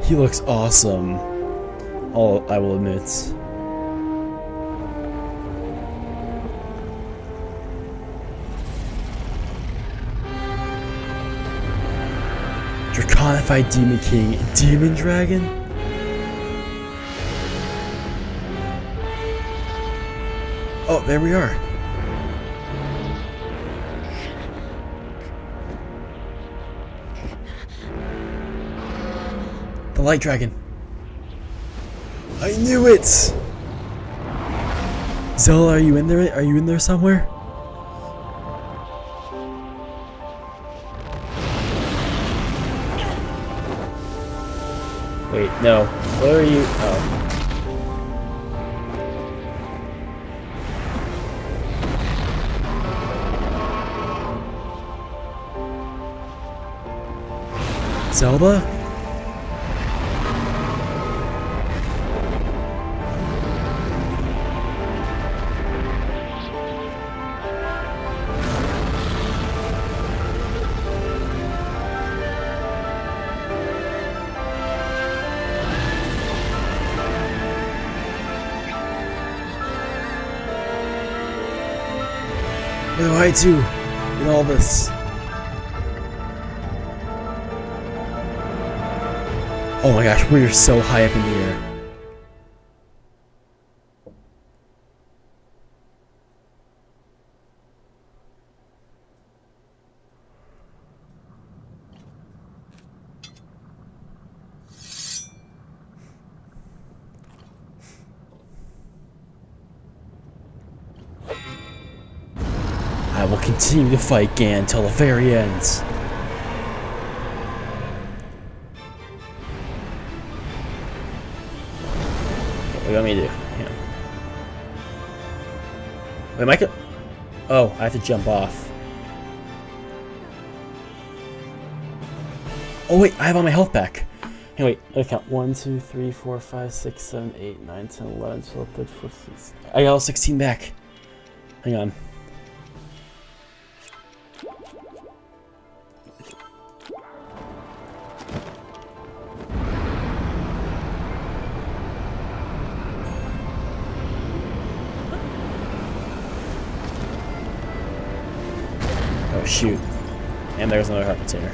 He looks awesome. I will admit. Draconified Demon King, Demon Dragon? Oh, there we are. The Light Dragon. I knew it! Zelda, are you in there? Are you in there somewhere? Wait, no. Where are you? Oh. Zelda? What do I do in all this? Oh my gosh, we are so high up in the air. I will continue to fight Gan until the very end. What do you want me to do? Yeah. Wait, Micah. Oh, I have to jump off. Oh wait, I have all my health back. Hey, wait, let me count. 1, 2, 3, 4, 5, 6, 7, 8, 9, 10, 11, 12, 13, 14, 15. I got all 16 back. Hang on. Oh shoot. And there's another heart container.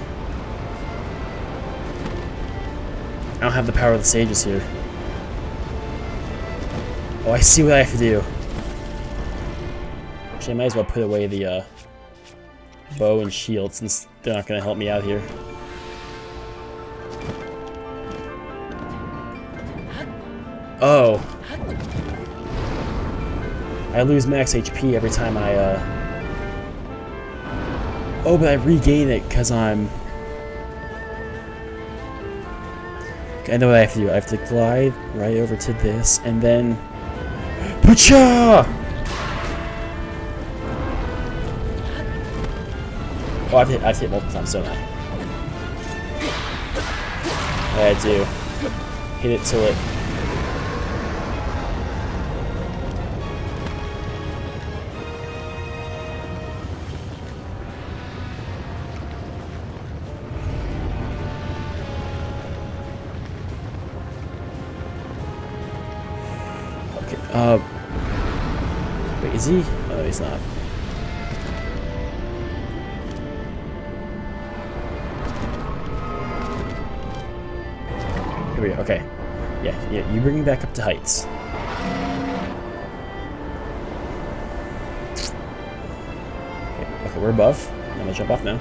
I don't have the power of the sages here. Oh, I see what I have to do. Actually, I might as well put away the bow and shield since they're not going to help me out here. Oh. I lose max HP every time I, Oh, but I regain it because I'm... I know what I have to do. I have to glide right over to this, and then... Pacha! Oh, I've hit multiple times, don't I? Yeah, I do. Hit it till it... Wait, is he? Oh, he's not. Here we go, okay. Yeah, you bring me back up to heights. Okay, we're above. I'm gonna jump off now.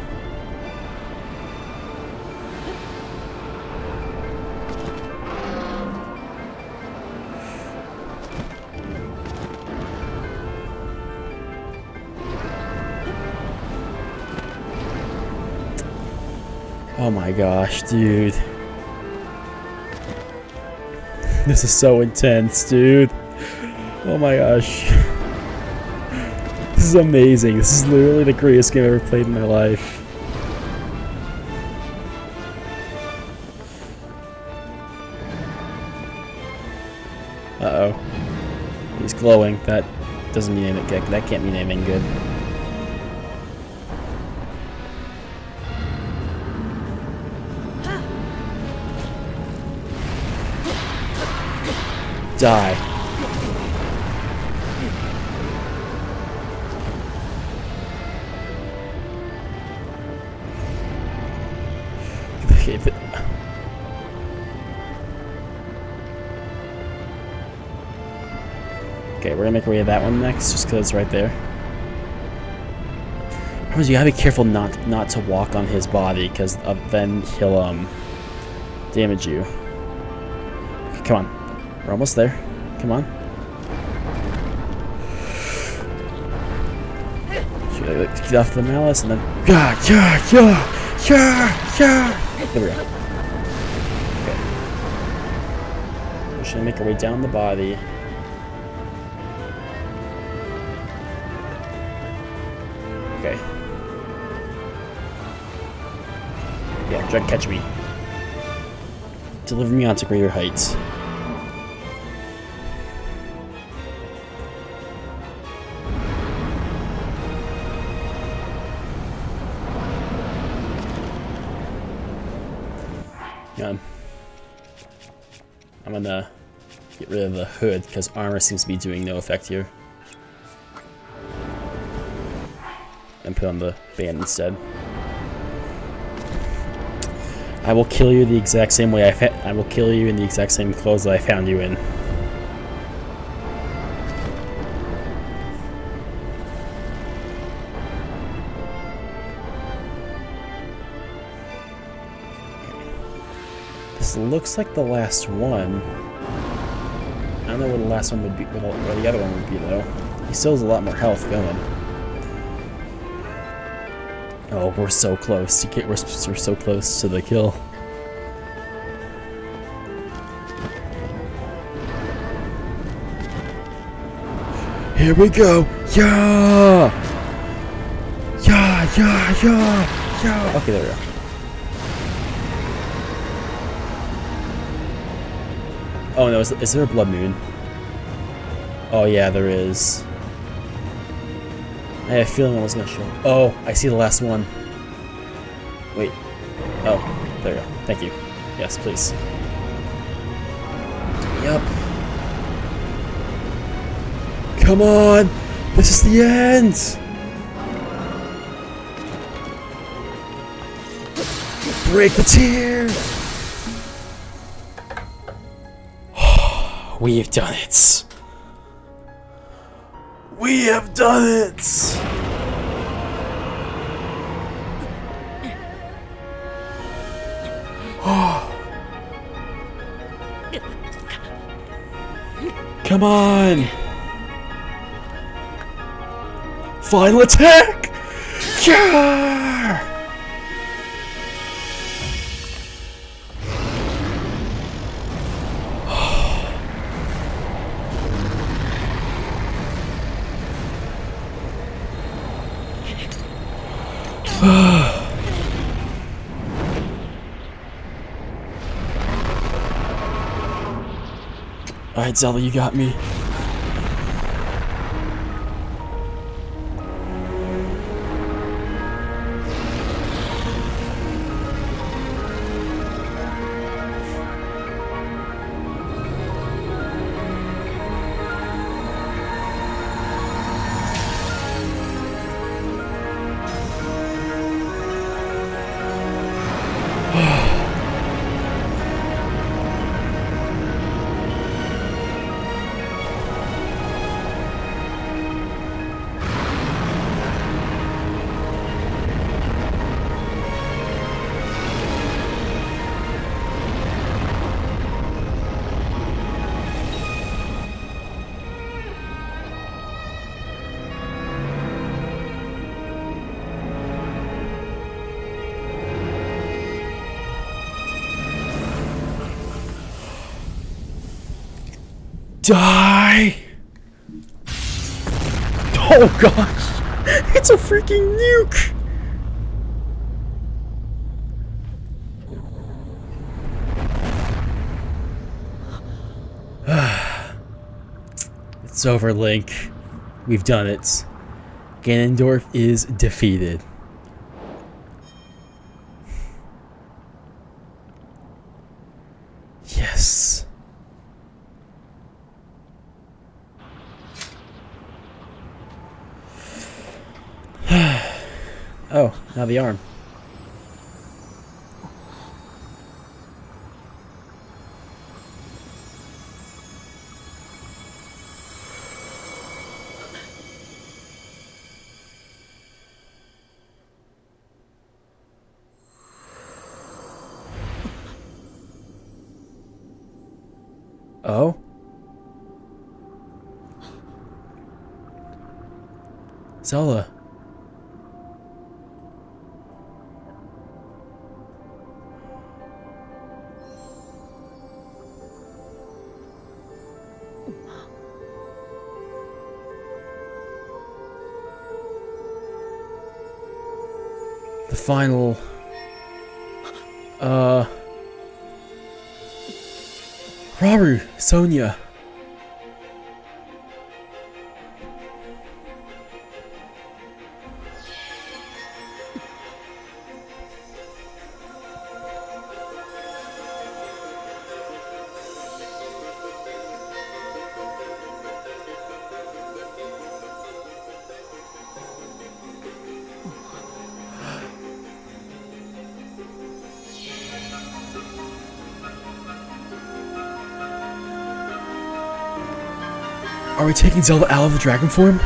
Oh my gosh, dude. This is so intense, dude. Oh my gosh. This is amazing. This is literally the greatest game I've ever played in my life. Uh-oh. He's glowing. That doesn't mean anything. That can't mean anything good. Die. Okay, we're gonna make our way to that one next, just because it's right there. Promise you gotta be careful not to walk on his body, because then he'll damage you. Okay, come on. We're almost there. Come on. Get off the malice and then... There we go. Okay. We're just gonna make our way down the body. Okay. Yeah, try to catch me. Deliver me onto greater heights. I'm gonna get rid of the hood because armor seems to be doing no effect here. And put on the band instead. I will kill you the exact same way I will kill you in the exact same clothes that I found you in. This looks like the last one. I don't know what the last one would be, what the other one would be though. He still has a lot more health going. Oh, we're so close. We're so close to the kill. Here we go! Yeah! Yeah, yeah, yeah, yeah! Okay, there we go. Oh no, is there a blood moon? Oh yeah, there is. I had a feeling I was gonna show. Oh, I see the last one. Wait. Oh, there we go. Thank you. Yes, please. Yep. Come on! This is the end! Break the tear! We've done it! We have done it! Come on! Final attack! Yeah! Alright, Zelda, you got me. Die! Oh gosh! It's a freaking nuke! It's over, Link. We've done it. Ganondorf is defeated. Yes. Oh, now the arm. Oh? Zelda. The final... Robert, Sonia. Are we taking Zelda out of the dragon form?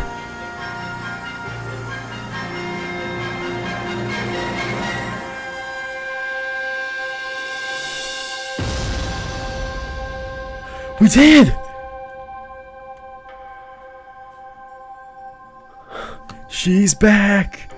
We did! She's back!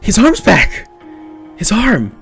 His arm's back! His arm!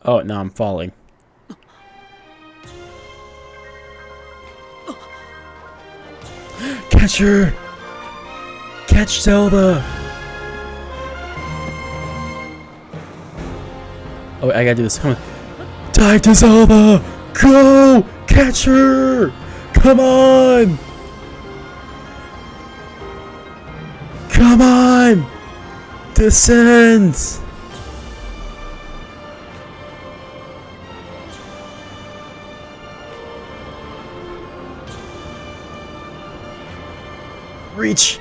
Oh, now I'm falling. Catch her! Catch Zelda! Oh, I gotta do this. Come on. Dive to Zelda! Go! Catch her! Come on! Come on! Descend! Reach!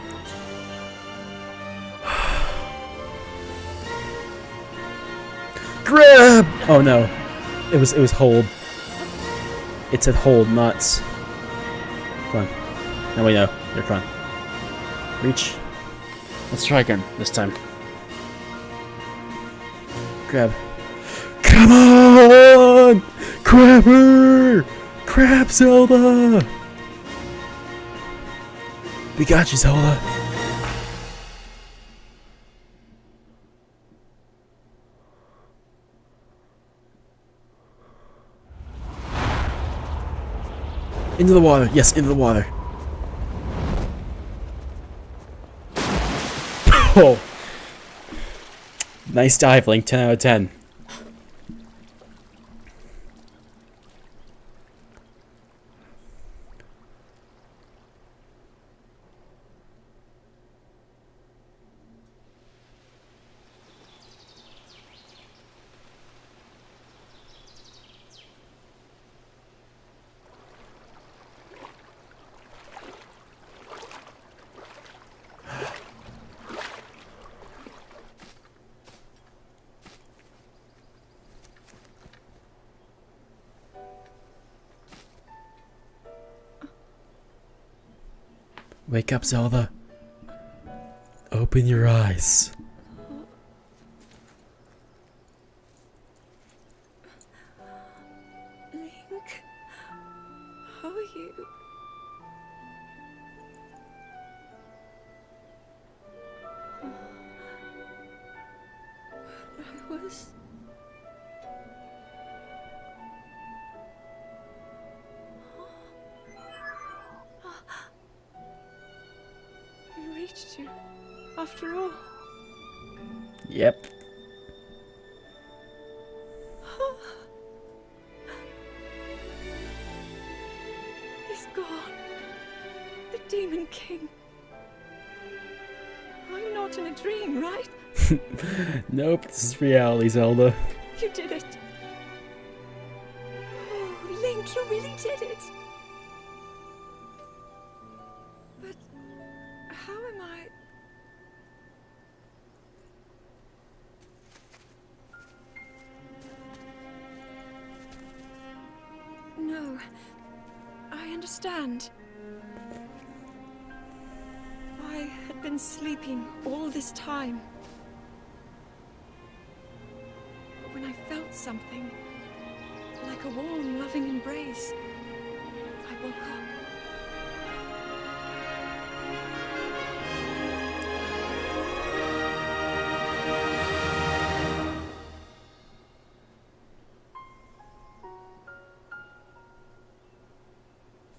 Grab! Oh no. It was hold. It said hold, nuts. Come on. No, wait, no. You're come on. Reach. Let's try again this time. Grab. Come on! Grab her! Grab Zelda! We got you, Zelda. Into the water. Yes, into the water. Oh. Nice dive, Link. 10 out of 10. Wake up, Zelda. Open your eyes. Link, how are you? I was... We reached you, after all. Yep. He's gone. The Demon King. I'm not in a dream, right? Nope, this is reality, Zelda. You did it. Oh, Link, you really did it. But how am I... No, I understand. I had been sleeping all this time. But when I felt something, like a warm, loving embrace, I woke up.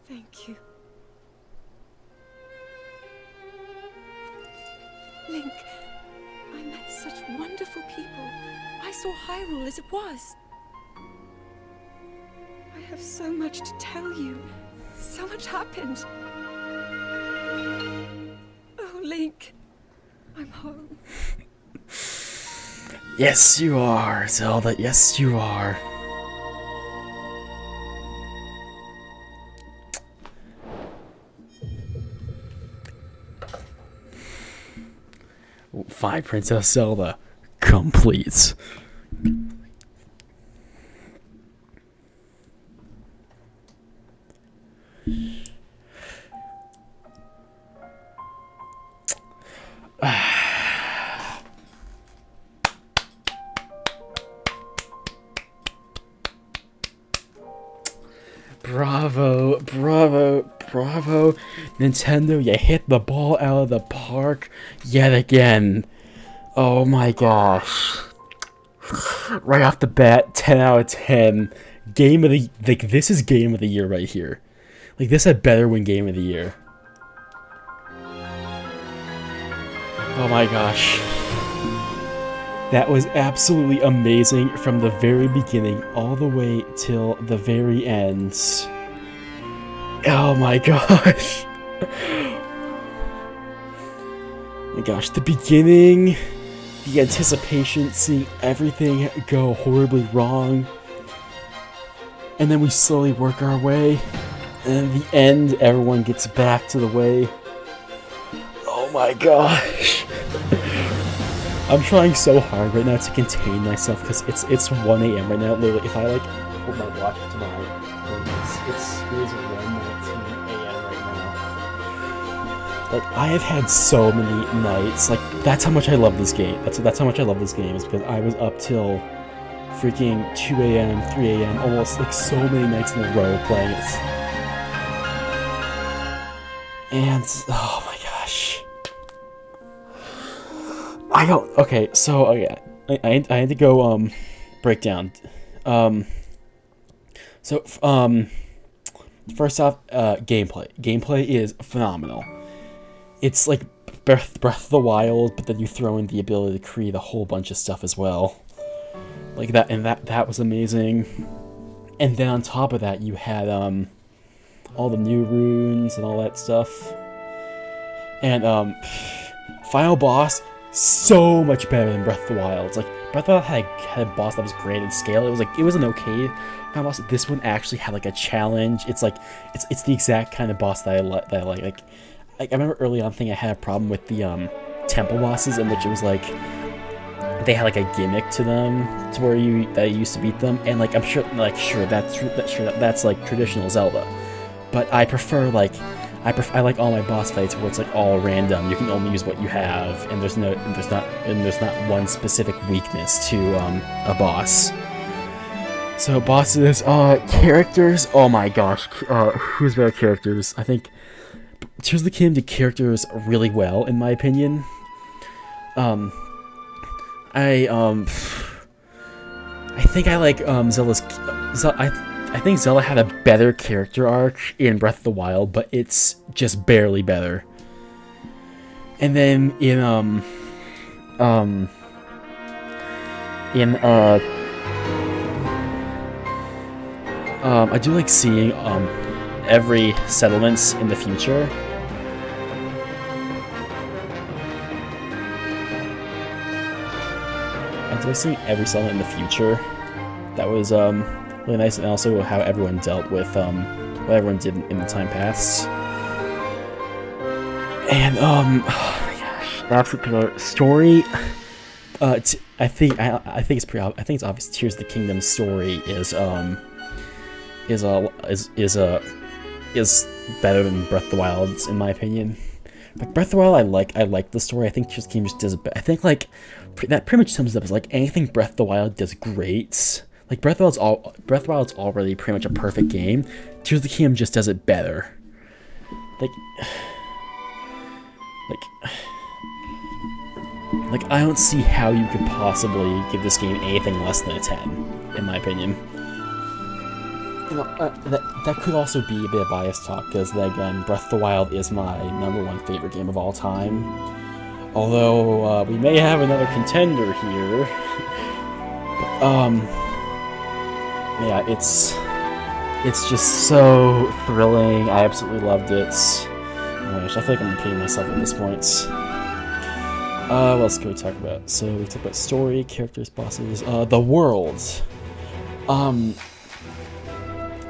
Thank you. Link, I met such wonderful people. I saw Hyrule as it was. I have so much to tell you. So much happened. Oh, Link, I'm home. Yes, you are, Zelda. Yes, you are. Fine Princess Zelda. Complete. Bravo, bravo, bravo. Nintendo, you hit the ball out of the park yet again. Oh my gosh. Right off the bat, 10 out of 10. Game of the... Like, this is Game of the Year right here. Like, this had better win Game of the Year. Oh my gosh. That was absolutely amazing from the very beginning all the way till the very end. Oh my gosh. Oh my gosh, the beginning, the anticipation, seeing everything go horribly wrong. And then we slowly work our way. And in the end, everyone gets back to the way. Oh my gosh. I'm trying so hard right now to contain myself because it's 1 a.m. right now. Literally, if I like hold my watch to my it is 1:19 a.m. right now. Like, I have had so many nights. Like, that's how much I love this game. That's how much I love this game, is because I was up till freaking 2 a.m., 3 a.m. almost like so many nights in a row playing it. And oh my gosh. I don't. Okay, so okay, I had to go break down. First off, gameplay. Gameplay is phenomenal. It's like Breath of the Wild, but then you throw in the ability to create a whole bunch of stuff as well. Like that, and that was amazing. And then on top of that, you had all the new runes and all that stuff. And final boss, so much better than Breath of the Wild. It's like Breath of the Wild had a boss that was great in scale. It was an okay kind of boss. This one actually had like a challenge. It's like it's the exact kind of boss that I like. Like I remember early on thinking I had a problem with the temple bosses, in which it was like they had like a gimmick to them to where you used to beat them, and like I'm sure that's like traditional Zelda, but I prefer like. I like all my boss fights where it's like all random. You can only use what you have, and there's not one specific weakness to a boss. So bosses, characters. Oh my gosh, who's better characters? I think Tears of the Kingdom did characters really well, in my opinion. I think I like Zelda's. I think Zelda had a better character arc in Breath of the Wild, but it's just barely better. And then in I do like seeing every settlements in the future. I do like seeing every settlement in the future. That was really nice, and also how everyone dealt with what everyone did in the time past. And oh my gosh, absolute story. I think it's obvious. Tears of the Kingdom story is better than Breath of the Wild's, in my opinion. But Breath of the Wild, I like the story. I think Tears of the Kingdom just does it. I think like that pretty much sums it up as like anything Breath of the Wild does great. Like Breath of the Wild's already pretty much a perfect game. Tears of the Kingdom just does it better. Like I don't see how you could possibly give this game anything less than a 10, in my opinion. You know, that could also be a bit of biased talk, because then again, Breath of the Wild is my #1 favorite game of all time. Although we may have another contender here. Yeah, it's just so thrilling. I absolutely loved it. Oh my gosh, I feel like I'm repeating myself at this point. What else can we talk about? So we talked about story, characters, bosses, the world.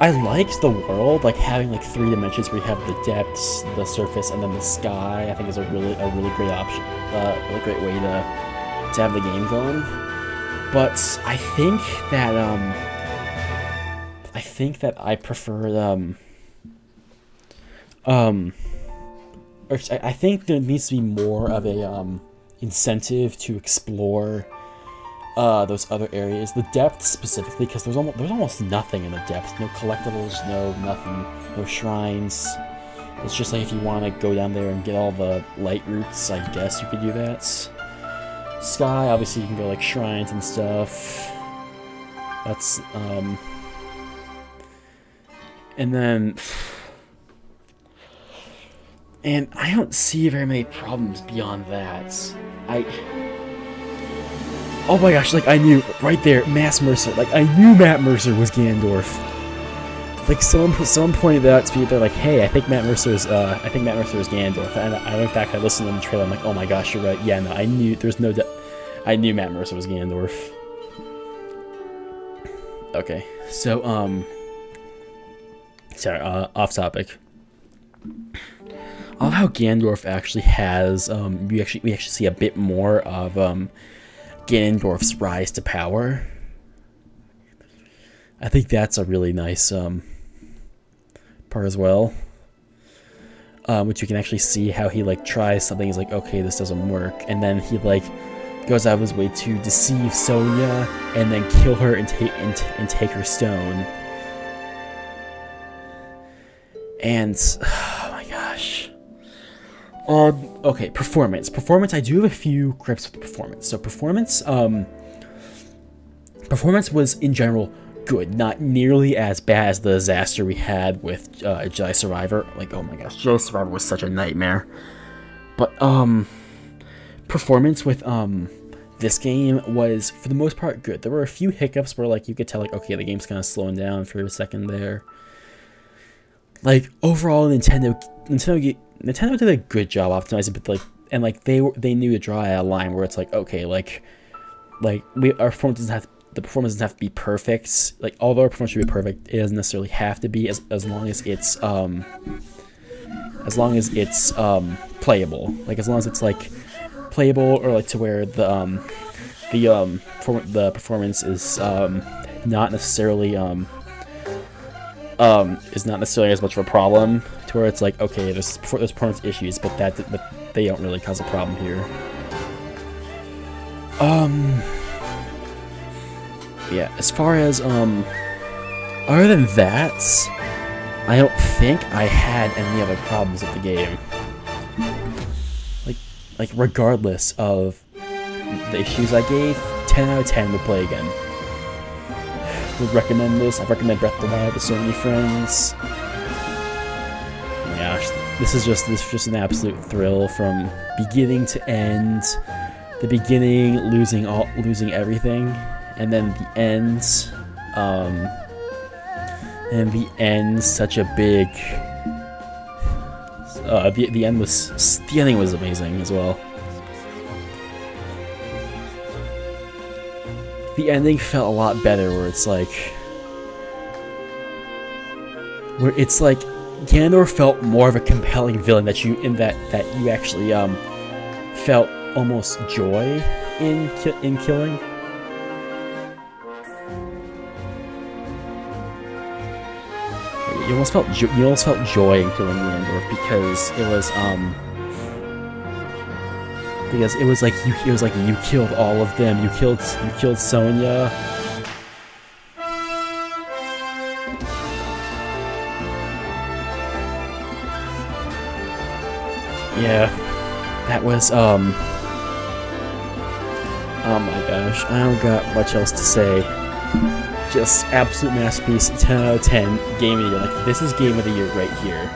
I liked the world, like having like 3 dimensions where you have the depths, the surface, and then the sky. I think is a really great option, a great way to have the game going. But I think that I prefer I think there needs to be more of a incentive to explore those other areas, the depths specifically, because there's almost nothing in the depths. No collectibles, no nothing, no shrines. It's just like if you want to go down there and get all the light roots, I guess you could do that. Sky, obviously you can go like shrines and stuff. That's and then I don't see very many problems beyond that. Oh my gosh, like I knew right there, Matt Mercer. Like I knew Matt Mercer was Ganondorf. Like someone pointed that out to me. They're like, "Hey, I think Matt Mercer is Ganondorf." And I went back, I listened to the trailer. I'm like, "Oh my gosh, you're right." Yeah, no, I knew. I knew Matt Mercer was Ganondorf. Okay, so sorry, off topic. I love how Ganondorf actually has we actually see a bit more of Ganondorf's rise to power. I think that's a really nice part as well, which you can actually see how he like tries something. He's like, okay, this doesn't work, and then he like goes out of his way to deceive Sonya and then kill her and take her stone. And oh my gosh. Okay, performance. Performance, I do have a few grips with performance. So performance was in general good, not nearly as bad as the disaster we had with Jedi Survivor. Like, oh my gosh, Jedi Survivor was such a nightmare. But performance with this game was for the most part good. There were a few hiccups where like you could tell like, okay, the game's kind of slowing down for a second there. Like overall, Nintendo did a good job optimizing, but like, and like they knew to draw a line where it's like, okay, our performance doesn't have the performance doesn't have to be perfect. Like, although our performance should be perfect, it doesn't necessarily have to be as long as it's playable. Like as long as it's like playable, or like to where the performance is not necessarily as much of a problem, to where it's like, okay, there's performance issues, but they don't really cause a problem here. Yeah, as far as other than that, I don't think I had any other problems with the game. Like regardless of the issues I gave, 10 out of 10 would play again. Would recommend this. I've recommended Breath of the Wild to so many friends. Oh my gosh, this is just an absolute thrill from beginning to end. The beginning, losing everything, and then the end, such a big. The ending was amazing as well. The ending felt a lot better, where it's like Ganondorf felt more of a compelling villain that you actually felt almost joy in killing. You almost felt joy in killing Ganondorf, because it was like you killed all of them. You killed Sonya. Yeah, that was oh my gosh, I don't got much else to say. Just absolute masterpiece, 10 out of 10, game of the year. Like, this is game of the year right here.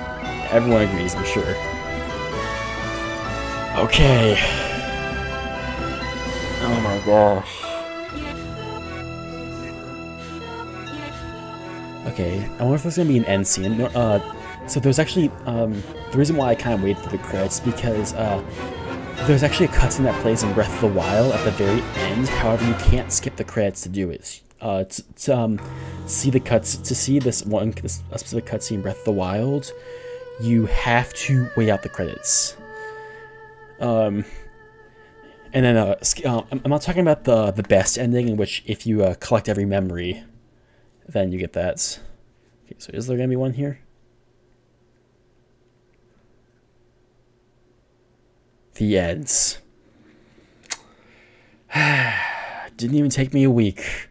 Everyone agrees, I'm sure. Okay. Oh my gosh. Okay, I wonder if there's gonna be an end scene. No, so there's actually, the reason why I kind of waited for the credits, because there's actually a cutscene that plays in Breath of the Wild at the very end. However, you can't skip the credits to do it. see the cuts to see this a specific cutscene, Breath of the Wild, you have to wait out the credits. And then I'm not talking about the best ending, in which if you collect every memory, then you get that. Okay, so is there gonna be one here? The ends. Didn't even take me a week.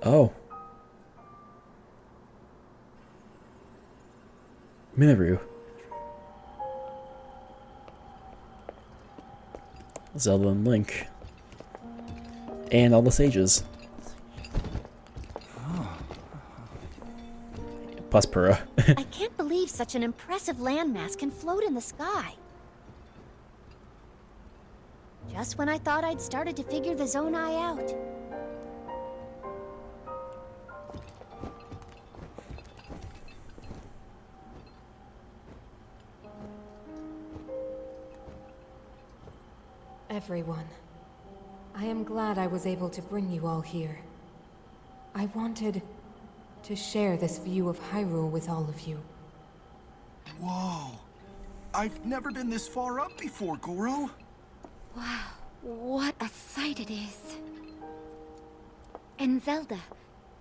Oh. Minoru. Zelda and Link. And all the sages. Plus Pura. I can't believe such an impressive landmass can float in the sky. Just when I thought I'd started to figure the Zonai out. Everyone, I am glad I was able to bring you all here. I wanted to share this view of Hyrule with all of you. Whoa. I've never been this far up before, Goro. Wow, what a sight it is. And Zelda,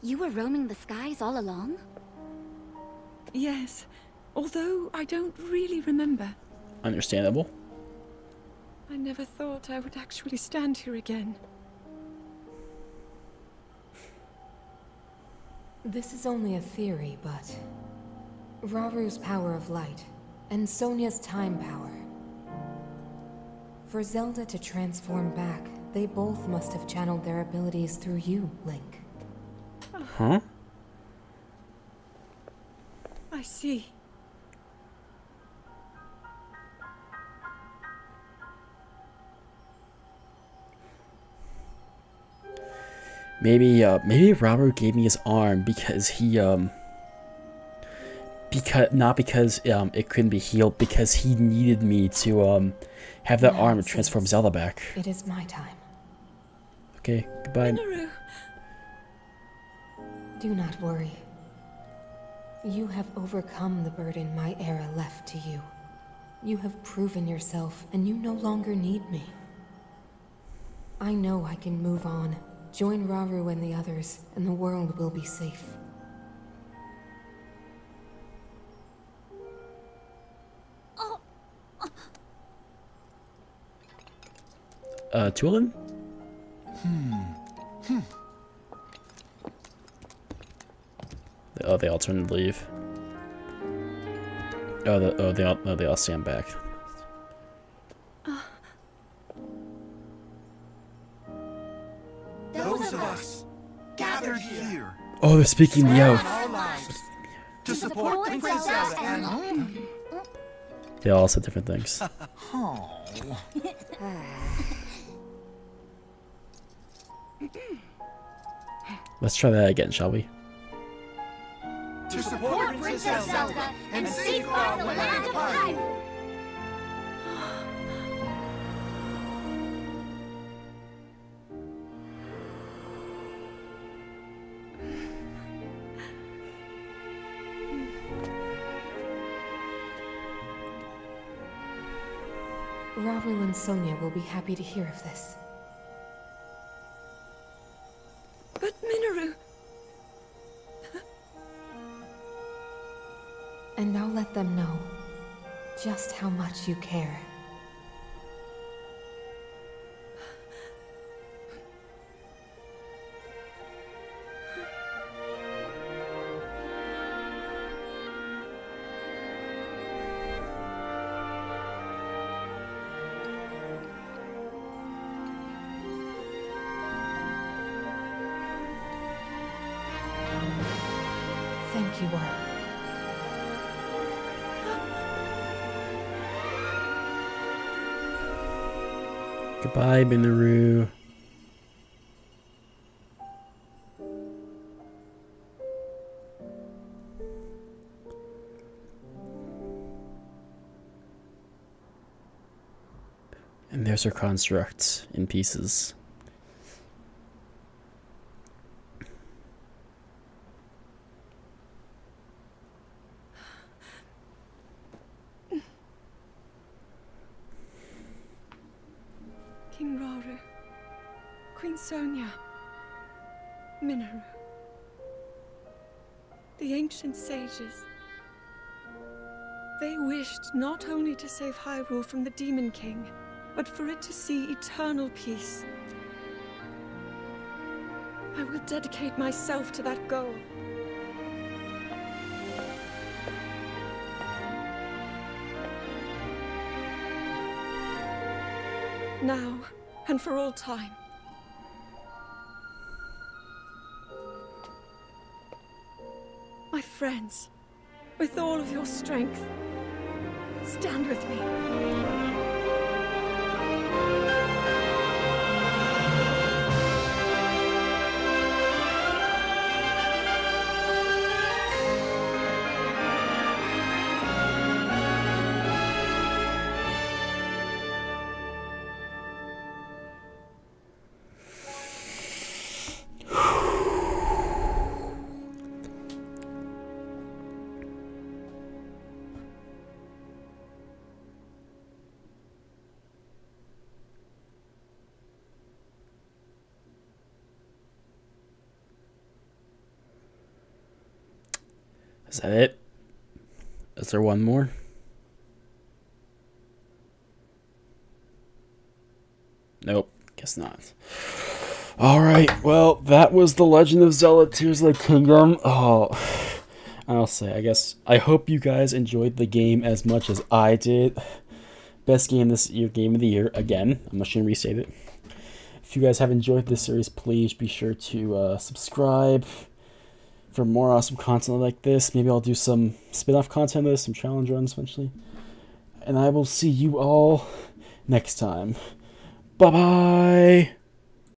you were roaming the skies all along? Yes, although I don't really remember. Understandable. I never thought I would actually stand here again. This is only a theory, but Raru's power of light and Sonia's time power. For Zelda to transform back, they both must have channeled their abilities through you, Link. Huh? I see. Maybe Raru gave me his arm because he not because it couldn't be healed, because he needed me to have that arm to transform Zelda back. It is my time. Okay, goodbye. Minoru. Do not worry. You have overcome the burden my era left to you. You have proven yourself, and you no longer need me. I know I can move on. Join Raru and the others, and the world will be safe. Two of them? Oh, they all turned to leave. They all stand back. Those of us gathered here Oh, they're speaking the oath. our lives to support Princess Zelda and... They all said different things. Let's try that again, shall we? To support Princess Zelda and safeguard the land of Hyrule. Raru and Sonia will be happy to hear of this. But Minoru... And I'll let them know just how much you care. Thank you all. Goodbye, Minoru. And there's her construct in pieces. King Rauru, Queen Sonia, Minoru, the ancient sages. They wished not only to save Hyrule from the Demon King, but for it to see eternal peace. I will dedicate myself to that goal. Now, and for all time. My friends, with all of your strength, stand with me. Is that it? Is there one more? Nope, guess not. Alright, well, that was The Legend of Zelda Tears of the Kingdom. Oh, I'll say, I guess, I hope you guys enjoyed the game as much as I did. Best game this year, game of the year, again. I'm not going to restate it. If you guys have enjoyed this series, please be sure to subscribe for more awesome content like this. Maybe I'll do some spin-off content of this, some challenge runs eventually. And I will see you all next time. Bye-bye!